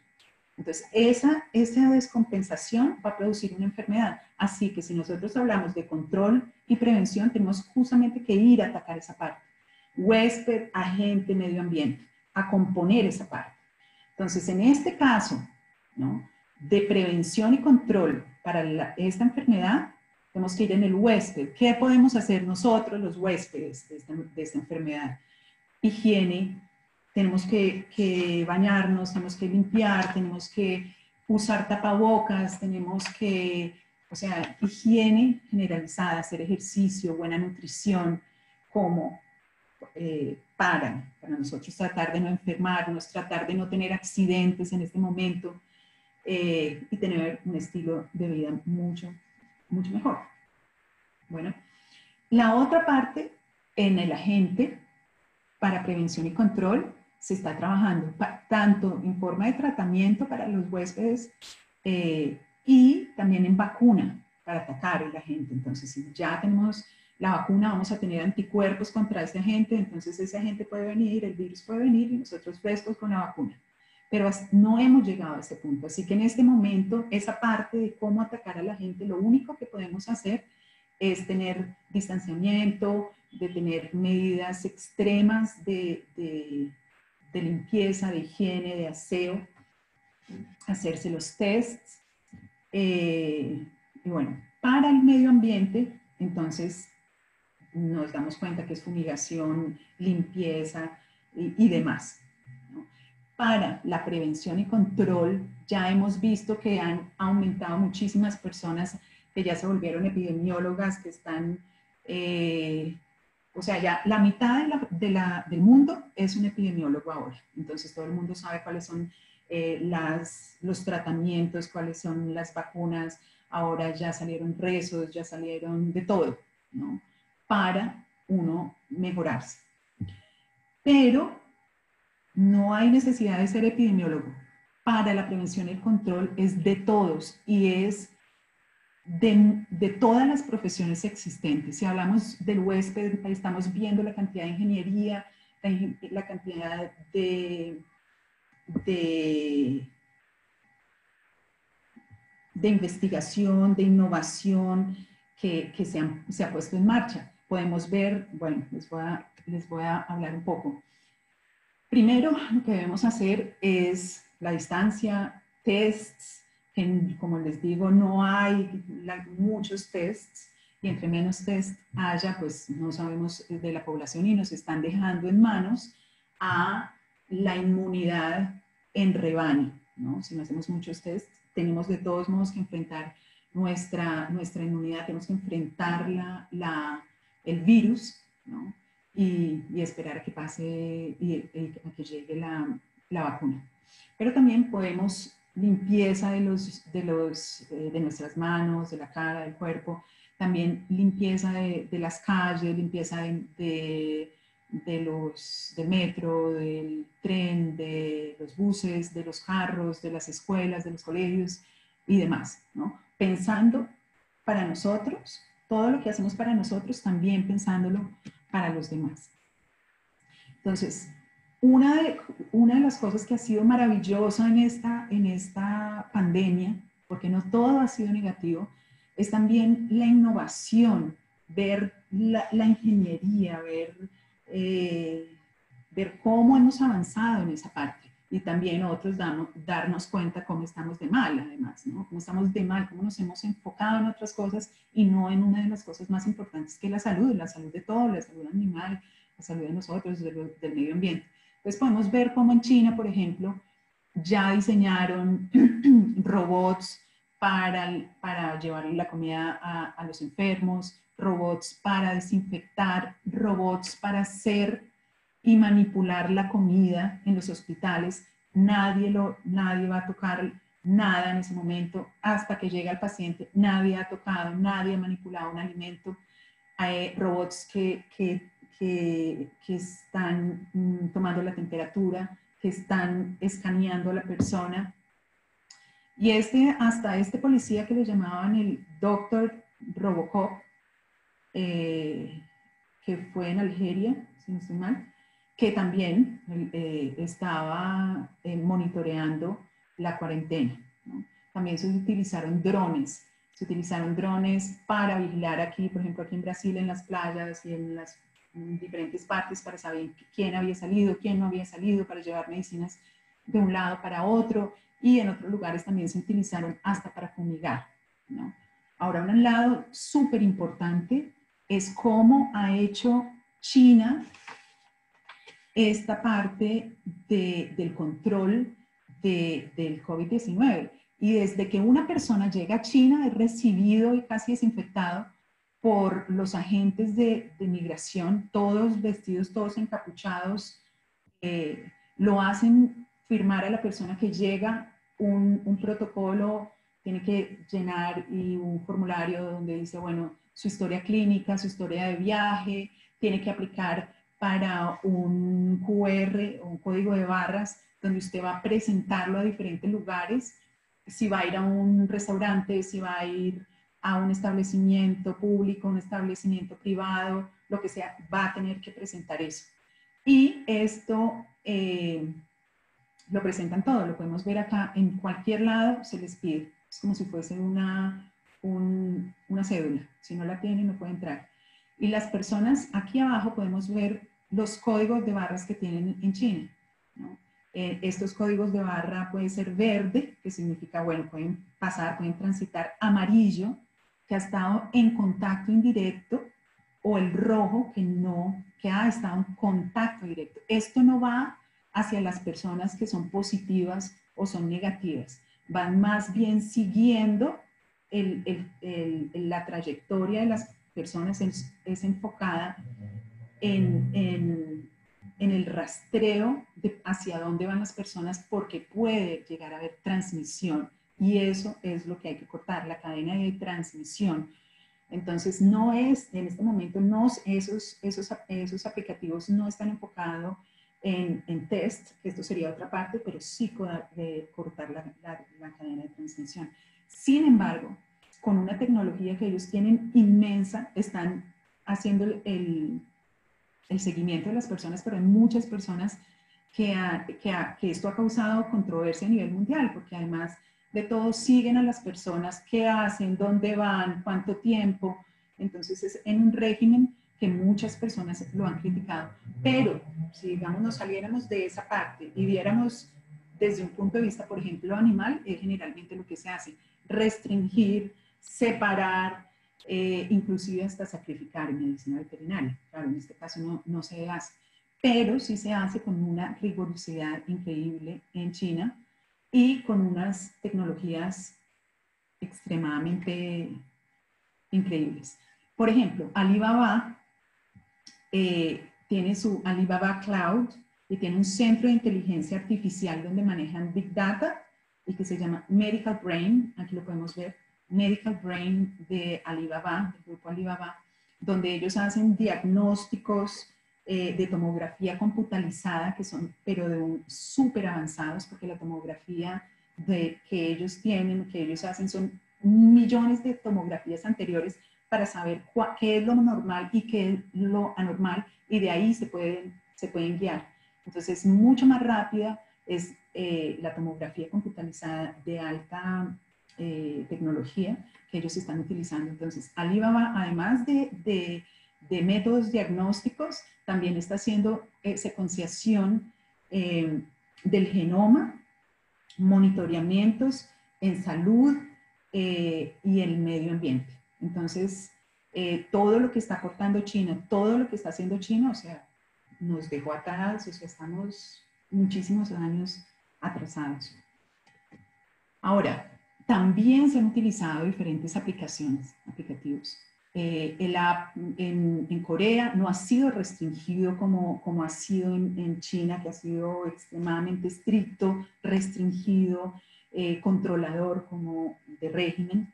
Entonces, esa descompensación va a producir una enfermedad. Así que si nosotros hablamos de control y prevención, tenemos justamente que ir a atacar esa parte. Huésped, agente, medio ambiente, a componer esa parte. Entonces, en este caso, ¿no?, de prevención y control para esta enfermedad, tenemos que ir en el huésped. ¿Qué podemos hacer nosotros, los huéspedes de esta enfermedad? Higiene, tenemos que bañarnos, tenemos que limpiar, tenemos que usar tapabocas, tenemos que, higiene generalizada, hacer ejercicio, buena nutrición, como para nosotros tratar de no enfermarnos, tratar de no tener accidentes en este momento, y tener un estilo de vida mucho, mucho mejor. Bueno, la otra parte en el agente para prevención y control se está trabajando tanto en forma de tratamiento para los huéspedes, y también en vacuna para atacar el agente. Entonces, si ya tenemos la vacuna, vamos a tener anticuerpos contra ese agente, entonces ese agente puede venir, el virus puede venir y nosotros frescos con la vacuna. Pero no hemos llegado a ese punto. Así que en este momento, esa parte de cómo atacar a la gente, lo único que podemos hacer es tener distanciamiento, de tener medidas extremas de limpieza, de higiene, de aseo, hacerse los tests. Y bueno, para el medio ambiente, entonces nos damos cuenta que es fumigación, limpieza y demás, ¿no? Para la prevención y control, ya hemos visto que han aumentado muchísimas personas que ya se volvieron epidemiólogas, que están, ya la mitad del mundo es un epidemiólogo ahora. Entonces todo el mundo sabe cuáles son los tratamientos, cuáles son las vacunas. Ahora ya salieron rezos, ya salieron de todo, ¿no?, para uno mejorarse. Pero no hay necesidad de ser epidemiólogo. Para la prevención y el control es de todos y es de todas las profesiones existentes. Si hablamos del huésped, estamos viendo la cantidad de ingeniería, la cantidad de investigación, de innovación que se ha puesto en marcha. Podemos ver, bueno, les voy a hablar un poco. Primero, lo que debemos hacer es la distancia, tests, que como les digo, no hay muchos tests, y entre menos tests haya, pues no sabemos de la población y nos están dejando en manos a la inmunidad en rebaño, ¿no? Si no hacemos muchos tests, tenemos de todos modos que enfrentar nuestra inmunidad, tenemos que enfrentar el virus, ¿no?, y esperar a que pase y a que llegue la vacuna. Pero también podemos limpieza de nuestras manos, de la cara, del cuerpo, también limpieza de las calles, limpieza del metro, del tren, de los buses, de los carros, de las escuelas, de los colegios y demás, ¿no? Pensando para nosotros, todo lo que hacemos para nosotros, también pensándolo para los demás. Entonces, una de las cosas que ha sido maravillosa en esta pandemia, porque no todo ha sido negativo, es también la innovación, ver la ingeniería, ver cómo hemos avanzado en esa parte. Y también otros darnos cuenta cómo estamos de mal, además, ¿no? Cómo estamos de mal, cómo nos hemos enfocado en otras cosas y no en una de las cosas más importantes que es la salud de todos, la salud animal, la salud de nosotros, del medio ambiente. Entonces podemos ver cómo en China, por ejemplo, ya diseñaron robots para llevar la comida a los enfermos, robots para desinfectar, robots para hacer y manipular la comida en los hospitales. Nadie va a tocar nada en ese momento hasta que llega el paciente. Nadie ha tocado, nadie ha manipulado un alimento. Hay robots que están tomando la temperatura, que están escaneando a la persona. Y hasta este policía que le llamaban el Doctor Robocop, que fue en Algeria, si no estoy mal, que también estaba monitoreando la cuarentena, ¿no? También se utilizaron drones. Se utilizaron drones para vigilar aquí, por ejemplo, aquí en Brasil, en las playas y en las diferentes partes para saber quién había salido, quién no había salido, para llevar medicinas de un lado para otro. Y en otros lugares también se utilizaron hasta para fumigar, ¿no? Ahora, un lado súper importante es cómo ha hecho China esta parte del control del COVID-19. Y desde que una persona llega a China es recibido y casi desinfectado por los agentes de migración, todos vestidos, todos encapuchados. Lo hacen firmar a la persona que llega un protocolo, tiene que llenar y un formulario donde dice, bueno, su historia clínica, su historia de viaje, tiene que aplicar para un QR o un código de barras donde usted va a presentarlo a diferentes lugares, si va a ir a un restaurante, si va a ir a un establecimiento público, un establecimiento privado, lo que sea, va a tener que presentar eso. Y esto lo presentan todo, lo podemos ver acá, en cualquier lado se les pide, es como si fuese una cédula, si no la tienen no puede entrar. Y las personas, aquí abajo podemos ver los códigos de barras que tienen en China, ¿no? Estos códigos de barra puede ser verde, que significa, bueno, pueden pasar, pueden transitar; amarillo, que ha estado en contacto indirecto; o el rojo, que ha estado en contacto directo. Esto no va hacia las personas que son positivas o son negativas, van más bien siguiendo la trayectoria de las personas, es enfocada en el rastreo de hacia dónde van las personas, porque puede llegar a haber transmisión, y eso es lo que hay que cortar, la cadena de transmisión. Entonces, en este momento, esos aplicativos no están enfocados en test, que esto sería otra parte, pero sí cortar la cadena de transmisión. Sin embargo, con una tecnología que ellos tienen inmensa, están haciendo el seguimiento de las personas, pero hay muchas personas que esto ha causado controversia a nivel mundial, porque además de todo siguen a las personas, qué hacen, dónde van, cuánto tiempo. Entonces es en un régimen que muchas personas lo han criticado. Pero si, digamos, nos saliéramos de esa parte y viéramos desde un punto de vista, por ejemplo, animal, es generalmente lo que se hace: restringir, separar, inclusive hasta sacrificar en medicina veterinaria. Claro, en este caso no se hace, pero sí se hace con una rigurosidad increíble en China y con unas tecnologías extremadamente increíbles. Por ejemplo, Alibaba tiene su Alibaba Cloud, y tiene un centro de inteligencia artificial donde manejan Big Data y que se llama Medical Brain, aquí lo podemos ver, Medical Brain de Alibaba, del grupo Alibaba, donde ellos hacen diagnósticos de tomografía computarizada que son, pero de un súper avanzados, porque la tomografía que ellos tienen, que ellos hacen, son millones de tomografías anteriores para saber qué es lo normal y qué es lo anormal, y de ahí se pueden guiar. Entonces, es mucho más rápida, es la tomografía computarizada de alta tecnología que ellos están utilizando. Entonces, Alibaba, además de métodos diagnósticos, también está haciendo secuenciación del genoma, monitoreamientos en salud y el medio ambiente. Entonces, todo lo que está aportando China, todo lo que está haciendo China, o sea, nos dejó atrás, o sea, estamos muchísimos años atrasados. Ahora, también se han utilizado diferentes aplicativos. El app en Corea no ha sido restringido como ha sido en China, que ha sido extremadamente estricto, restringido, controlador como de régimen.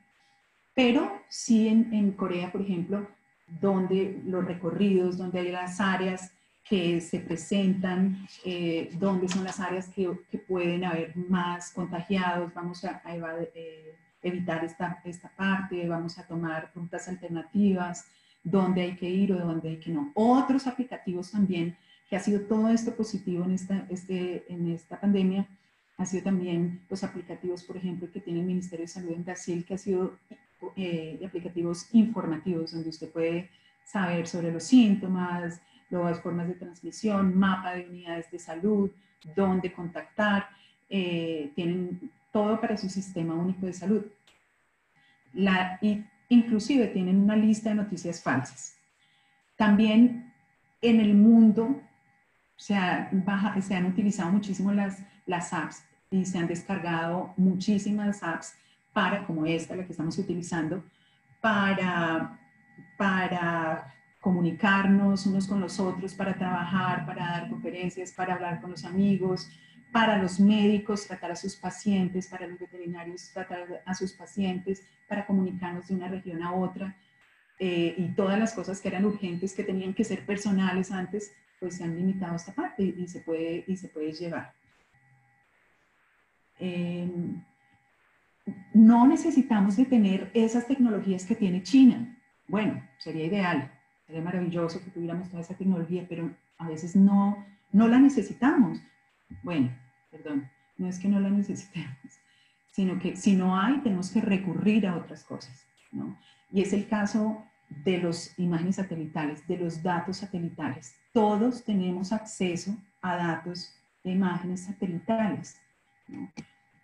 Pero sí en Corea, por ejemplo, donde los recorridos, donde hay las áreas que se presentan, donde son las áreas que pueden haber más contagiados, vamos a evitar esta parte, vamos a tomar rutas alternativas, dónde hay que ir o dónde hay que no. Otros aplicativos también, que ha sido todo esto positivo en esta pandemia, ha sido también los aplicativos, por ejemplo, que tiene el Ministerio de Salud en Brasil, que ha sido aplicativos informativos, donde usted puede saber sobre los síntomas, las formas de transmisión, mapa de unidades de salud, dónde contactar, tienen todo para su sistema único de salud. Inclusive tienen una lista de noticias falsas. También en el mundo se han utilizado muchísimo las apps y se han descargado muchísimas apps como esta, la que estamos utilizando, para comunicarnos unos con los otros, para trabajar, para dar conferencias, para hablar con los amigos, para los médicos tratar a sus pacientes, para los veterinarios tratar a sus pacientes, para comunicarnos de una región a otra, y todas las cosas que eran urgentes, que tenían que ser personales antes, pues se han limitado a esta parte y se puede llevar. No necesitamos de tener esas tecnologías que tiene China. Bueno, sería ideal, sería maravilloso que tuviéramos toda esa tecnología, pero a veces no la necesitamos. Bueno, perdón, no es que no la necesitemos, sino que si no hay, tenemos que recurrir a otras cosas, ¿no? Y es el caso de las imágenes satelitales, de los datos satelitales. Todos tenemos acceso a datos de imágenes satelitales, ¿no?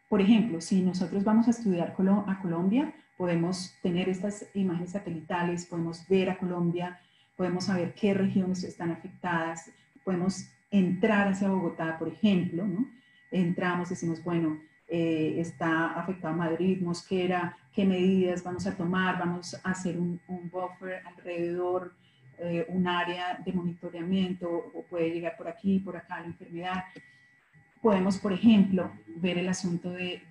Por ejemplo, si nosotros vamos a estudiar a Colombia, podemos tener estas imágenes satelitales, podemos ver a Colombia, podemos saber qué regiones están afectadas, podemos entrar hacia Bogotá, por ejemplo, ¿no? Entramos, decimos, bueno, está afectado Madrid, Mosquera, qué medidas vamos a tomar, vamos a hacer un buffer alrededor, un área de monitoreamiento, o puede llegar por aquí, por acá la enfermedad. Podemos, por ejemplo, ver el asunto de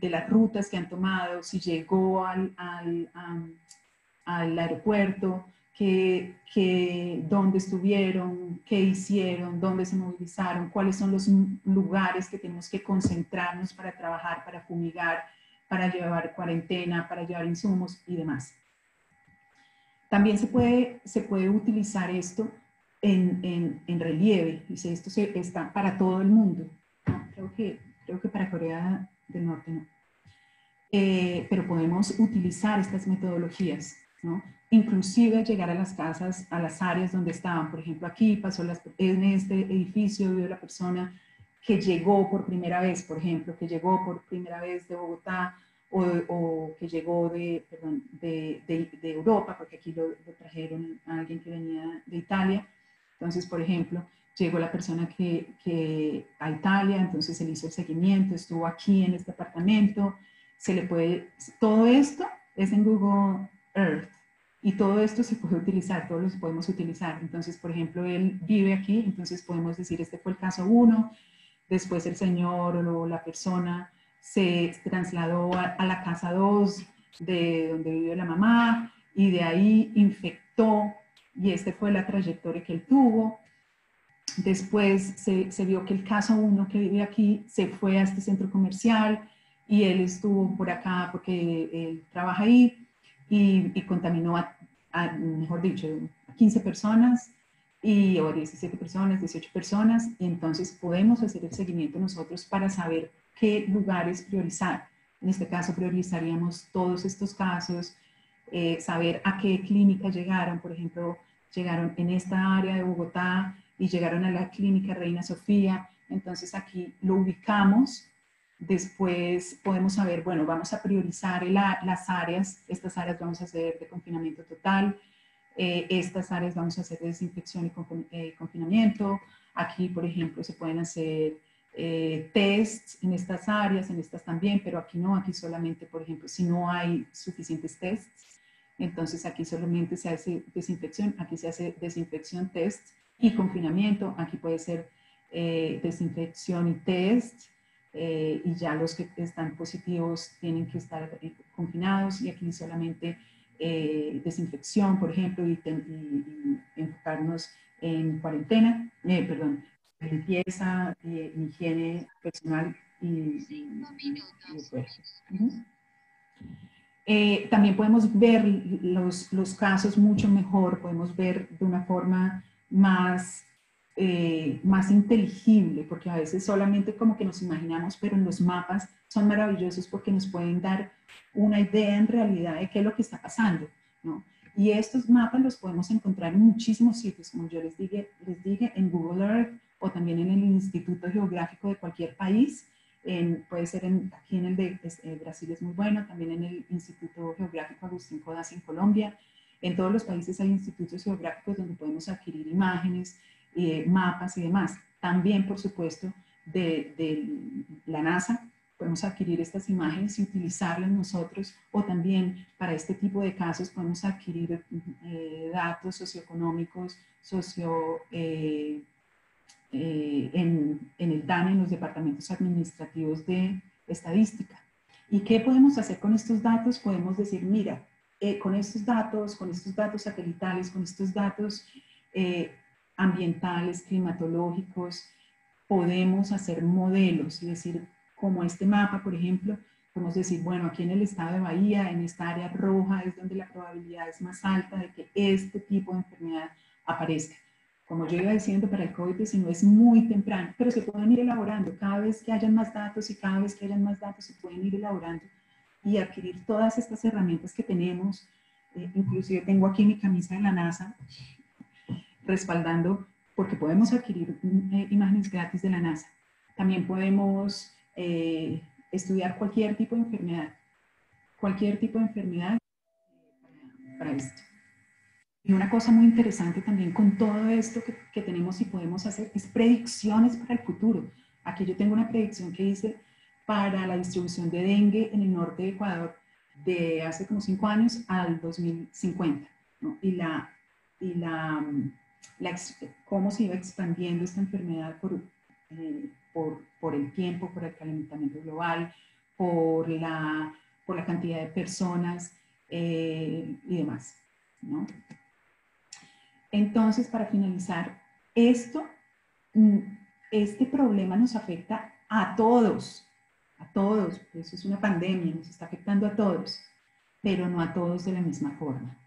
las rutas que han tomado, si llegó al aeropuerto, dónde estuvieron, qué hicieron, dónde se movilizaron, cuáles son los lugares que tenemos que concentrarnos para trabajar, para fumigar, para llevar cuarentena, para llevar insumos y demás. También se puede utilizar esto en relieve, dice, esto está para todo el mundo. No, creo que para Corea del Norte no. Pero podemos utilizar estas metodologías, ¿no? Inclusive llegar a las casas, a las áreas donde estaban. Por ejemplo, aquí pasó en este edificio, vio la persona que llegó por primera vez, por ejemplo, que llegó por primera vez de Bogotá, o que llegó de Europa, porque aquí lo trajeron a alguien que venía de Italia. Entonces, por ejemplo, llegó la persona a Italia, entonces se le hizo el seguimiento, estuvo aquí en este apartamento, todo esto es en Google Earth, Y todo esto se puede utilizar, todos los podemos utilizar. Entonces, por ejemplo, él vive aquí, entonces podemos decir, este fue el caso 1, después el señor o la persona se trasladó a la casa 2 de donde vive la mamá y de ahí infectó y esta fue la trayectoria que él tuvo. Después se vio que el caso 1 que vive aquí se fue a este centro comercial y él estuvo por acá porque él trabaja ahí y contaminó mejor dicho, a 15 personas o 17 personas, 18 personas, y entonces podemos hacer el seguimiento nosotros para saber qué lugares priorizar. En este caso priorizaríamos todos estos casos, saber a qué clínica llegaron, por ejemplo, llegaron en esta área de Bogotá y llegaron a la clínica Reina Sofía, entonces aquí lo ubicamos. Después podemos saber, bueno, vamos a priorizar las áreas, estas áreas vamos a hacer de confinamiento total, estas áreas vamos a hacer de desinfección y confinamiento. Aquí, por ejemplo, se pueden hacer tests en estas áreas, en estas también, pero aquí no, aquí solamente, por ejemplo, si no hay suficientes tests, entonces aquí solamente se hace desinfección, aquí se hace desinfección, test y confinamiento, aquí puede ser desinfección y test, y ya los que están positivos tienen que estar confinados y aquí solamente desinfección, por ejemplo, y enfocarnos en cuarentena, perdón, limpieza, higiene personal y también podemos ver los casos mucho mejor, podemos ver de una forma más, más inteligible, porque a veces solamente como que nos imaginamos, pero en los mapas son maravillosos porque nos pueden dar una idea en realidad de qué es lo que está pasando, ¿no? Y estos mapas los podemos encontrar en muchísimos sitios, como yo les dije en Google Earth o también en el Instituto Geográfico de cualquier país. Puede ser aquí en el de Brasil es muy bueno, también en el Instituto Geográfico Agustín Codazzi en Colombia. En todos los países hay institutos geográficos donde podemos adquirir imágenes, mapas y demás. También, por supuesto, de la NASA, podemos adquirir estas imágenes y utilizarlas nosotros, o también para este tipo de casos podemos adquirir datos socioeconómicos, en el DANE, en los departamentos administrativos de estadística. ¿Y qué podemos hacer con estos datos? Podemos decir, mira, con estos datos satelitales, con estos datos ambientales, climatológicos, podemos hacer modelos, es decir, como este mapa, por ejemplo, podemos decir, bueno, aquí en el estado de Bahía, en esta área roja, es donde la probabilidad es más alta de que este tipo de enfermedad aparezca. Como yo iba diciendo, para el COVID-19 es muy temprano, pero se pueden ir elaborando. Cada vez que hayan más datos y cada vez que hayan más datos se pueden ir elaborando y adquirir todas estas herramientas que tenemos. Inclusive tengo aquí mi camisa de la NASA respaldando, porque podemos adquirir imágenes gratis de la NASA. También podemos estudiar cualquier tipo de enfermedad para esto. Y una cosa muy interesante también con todo esto que tenemos y podemos hacer es predicciones para el futuro. Aquí yo tengo una predicción que dice para la distribución de dengue en el norte de Ecuador de hace como 5 años al 2050, ¿no? Cómo se iba expandiendo esta enfermedad por el tiempo, por el calentamiento global, por la cantidad de personas y demás, ¿no? Entonces, para finalizar, este problema nos afecta a todos, eso es una pandemia, nos está afectando a todos, pero no a todos de la misma forma,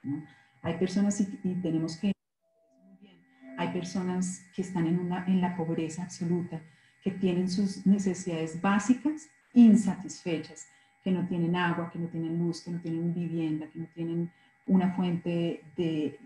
¿no? Hay personas, y tenemos que, hay personas que están en la pobreza absoluta, que tienen sus necesidades básicas insatisfechas, que no tienen agua, que no tienen luz, que no tienen vivienda, que no tienen una fuente de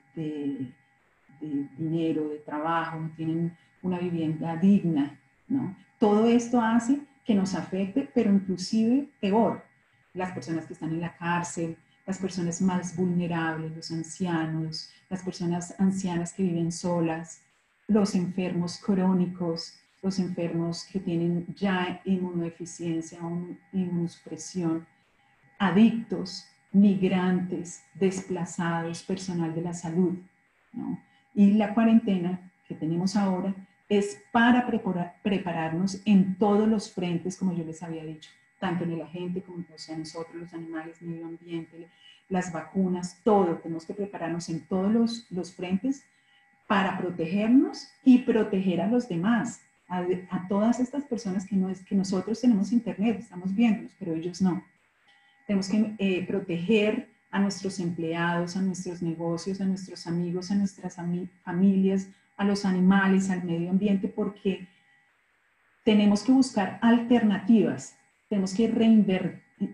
dinero, de trabajo, no tienen una vivienda digna, ¿no? Todo esto hace que nos afecte, pero inclusive peor, las personas que están en la cárcel, las personas más vulnerables, los ancianos, las personas ancianas que viven solas, los enfermos crónicos, los enfermos que tienen ya inmunodeficiencia o inmunosupresión, adictos, migrantes, desplazados, personal de la salud, ¿no? Y la cuarentena que tenemos ahora es para prepararnos en todos los frentes, como yo les había dicho, tanto en el agente como nosotros, los animales, medio ambiente, las vacunas, todo. Tenemos que prepararnos en todos los frentes para protegernos y proteger a los demás, a todas estas personas que nosotros tenemos internet, estamos viéndolos, pero ellos no. Tenemos que proteger a nuestros empleados, a nuestros negocios, a nuestros amigos, a nuestras familias, a los animales, al medio ambiente, porque tenemos que buscar alternativas, tenemos que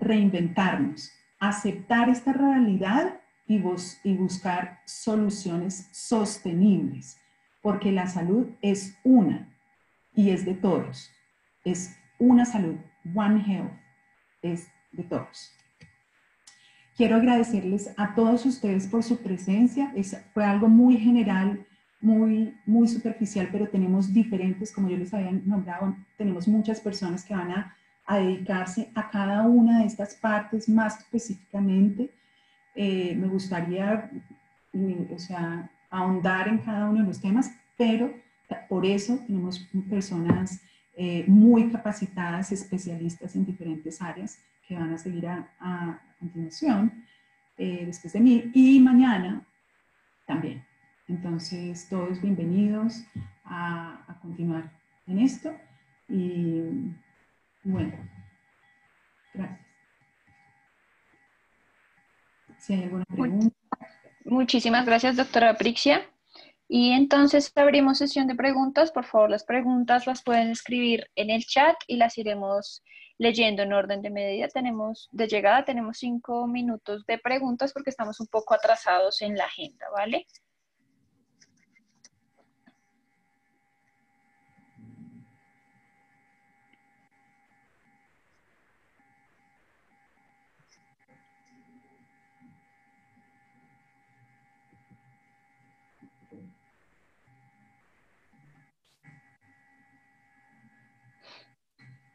reinventarnos, aceptar esta realidad y buscar soluciones sostenibles, porque la salud es una y es de todos. Es una salud, one health, es de todos. Quiero agradecerles a todos ustedes por su presencia. Fue algo muy general, muy superficial, pero tenemos diferentes, como yo les había nombrado, tenemos muchas personas que van a dedicarse a cada una de estas partes más específicamente. Me gustaría, o sea, ahondar en cada uno de los temas, pero por eso tenemos personas muy capacitadas, especialistas en diferentes áreas que van a seguir a continuación después de mí y mañana también. Entonces, todos bienvenidos a continuar en esto y bueno, gracias. Si hay alguna pregunta. Muchísimas gracias, doctora Prixia. Y entonces abrimos sesión de preguntas. Por favor, las preguntas las pueden escribir en el chat y las iremos leyendo en orden de medida. De llegada tenemos 5 minutos de preguntas porque estamos un poco atrasados en la agenda, ¿vale?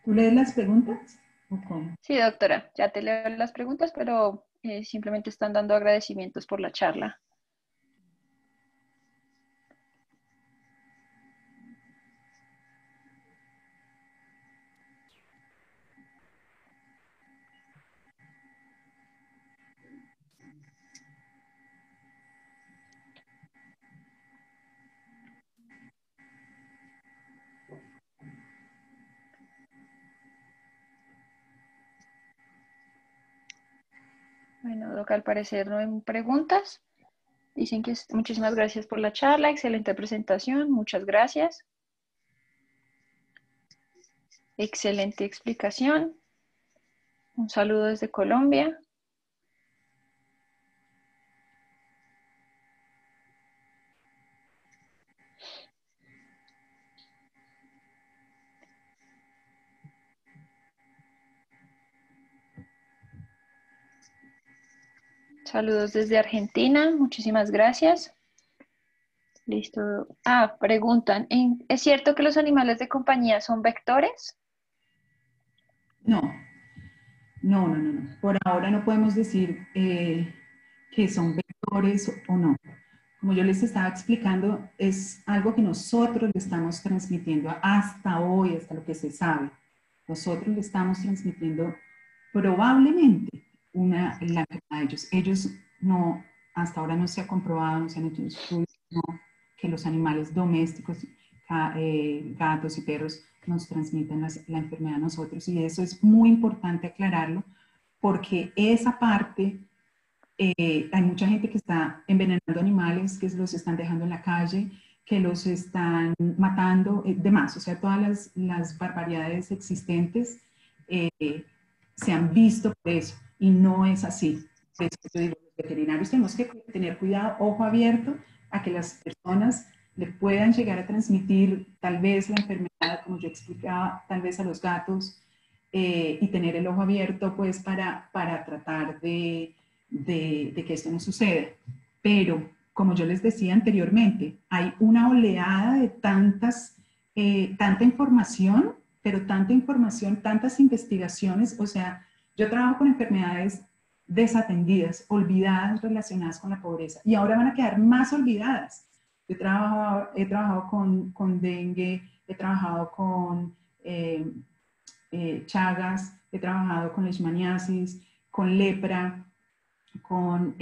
¿Tú lees las preguntas? Okay. Sí, doctora, ya te leo las preguntas, pero simplemente están dando agradecimientos por la charla. Bueno, Doc, al parecer no hay preguntas. Dicen que muchísimas gracias por la charla, excelente presentación, muchas gracias. Excelente explicación. Un saludo desde Colombia. Saludos desde Argentina, muchísimas gracias. Listo. Preguntan, ¿es cierto que los animales de compañía son vectores? No. Por ahora no podemos decir que son vectores o no. Como yo les estaba explicando, es algo que nosotros le estamos transmitiendo hasta hoy, hasta lo que se sabe. Nosotros le estamos transmitiendo probablemente la enfermedad a ellos. Ellos no, hasta ahora no se ha comprobado, no se han hecho estudios, no, que los animales domésticos, gatos y perros, nos transmiten la enfermedad a nosotros. Y eso es muy importante aclararlo, porque esa parte, hay mucha gente que está envenenando animales, que los están dejando en la calle, que los están matando, demás. O sea, todas las barbaridades existentes se han visto por eso, y no es así. Por eso yo digo, los veterinarios tenemos que tener cuidado, ojo abierto, a que las personas le puedan llegar a transmitir tal vez la enfermedad, como yo explicaba, tal vez a los gatos, y tener el ojo abierto pues para tratar de que esto no suceda. Pero, como yo les decía anteriormente, hay una oleada de tanta información, pero tanta información, tantas investigaciones. O sea, yo trabajo con enfermedades desatendidas, olvidadas relacionadas con la pobreza. Y ahora van a quedar más olvidadas. Yo he trabajado con dengue, he trabajado con chagas, he trabajado con leishmaniasis, con lepra, con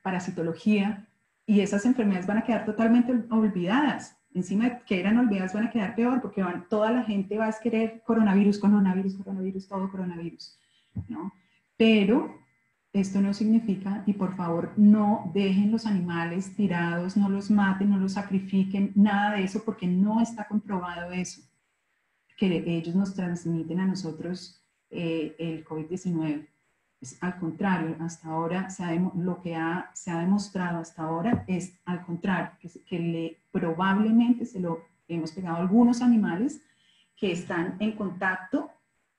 parasitología, y esas enfermedades van a quedar totalmente olvidadas. Encima de que eran olvidadas, van a quedar peor, porque toda la gente va a querer coronavirus, coronavirus, coronavirus, todo coronavirus, ¿no? Pero esto no significa, y por favor no dejen los animales tirados, no los maten, no los sacrifiquen, nada de eso, porque no está comprobado eso, que ellos nos transmiten a nosotros el COVID-19. Al contrario, hasta ahora lo que se ha demostrado hasta ahora es al contrario, que probablemente se lo hemos pegado a algunos animales que están en contacto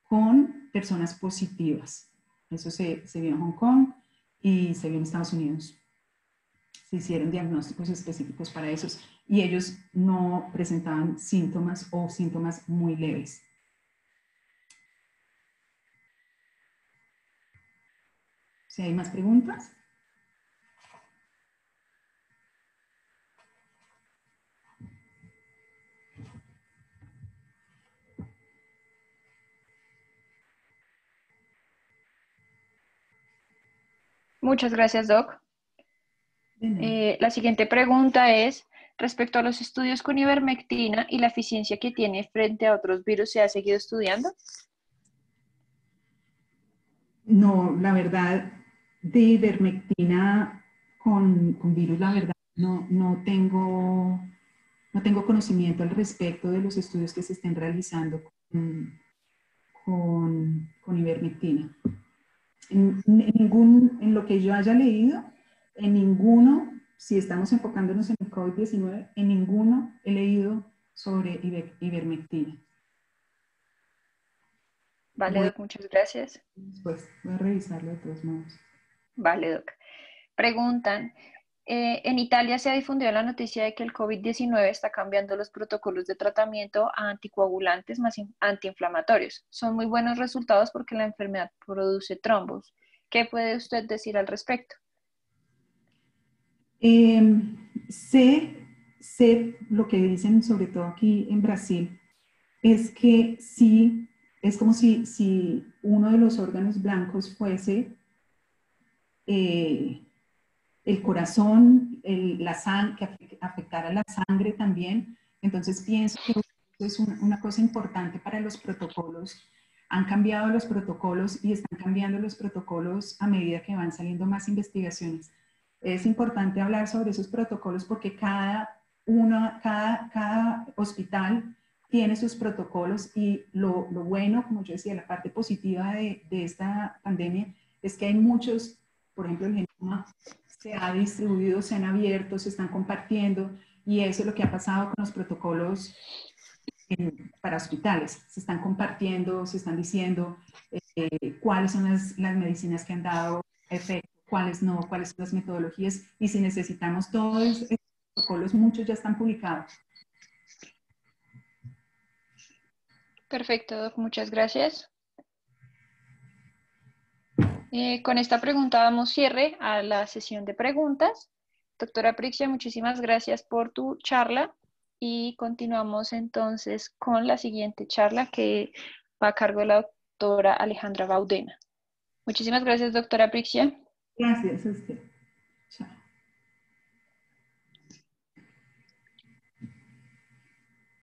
con personas positivas. Eso se vio en Hong Kong y se vio en Estados Unidos. Se hicieron diagnósticos específicos para esos y ellos no presentaban síntomas o síntomas muy leves. Si hay más preguntas. Muchas gracias, Doc. La siguiente pregunta es, respecto a los estudios con ivermectina y la eficiencia que tiene frente a otros virus, ¿se ha seguido estudiando? No, la verdad, de ivermectina con virus, la verdad, no tengo conocimiento al respecto de los estudios que se estén realizando con ivermectina. En lo que yo haya leído, en ninguno, si estamos enfocándonos en el COVID-19, en ninguno he leído sobre ivermectina. Vale, Doc, muchas gracias. Después voy a revisarlo de todos modos. Vale, Doc. Preguntan, en Italia se ha difundido la noticia de que el COVID-19 está cambiando los protocolos de tratamiento a anticoagulantes más antiinflamatorios. Son muy buenos resultados porque la enfermedad produce trombos. ¿Qué puede usted decir al respecto? Sé lo que dicen, sobre todo aquí en Brasil, es que sí, es como si uno de los órganos blancos fuese el corazón, que afectara la sangre también. Entonces pienso que es una cosa importante para los protocolos. Han cambiado los protocolos y están cambiando los protocolos a medida que van saliendo más investigaciones. Es importante hablar sobre esos protocolos porque cada hospital tiene sus protocolos y lo bueno, como yo decía, la parte positiva de esta pandemia es que hay muchos, por ejemplo, el genoma se ha distribuido, se han abierto, se están compartiendo y eso es lo que ha pasado con los protocolos para hospitales. Se están compartiendo, se están diciendo cuáles son las medicinas que han dado efecto, cuáles no, cuáles son las metodologías y si necesitamos todos estos protocolos, muchos ya están publicados. Perfecto, Doc, muchas gracias. Con esta pregunta damos cierre a la sesión de preguntas. Doctora Prixia, muchísimas gracias por tu charla y continuamos entonces con la siguiente charla que va a cargo de la doctora Alejandra Baudena. Muchísimas gracias, doctora Prixia. Gracias a usted.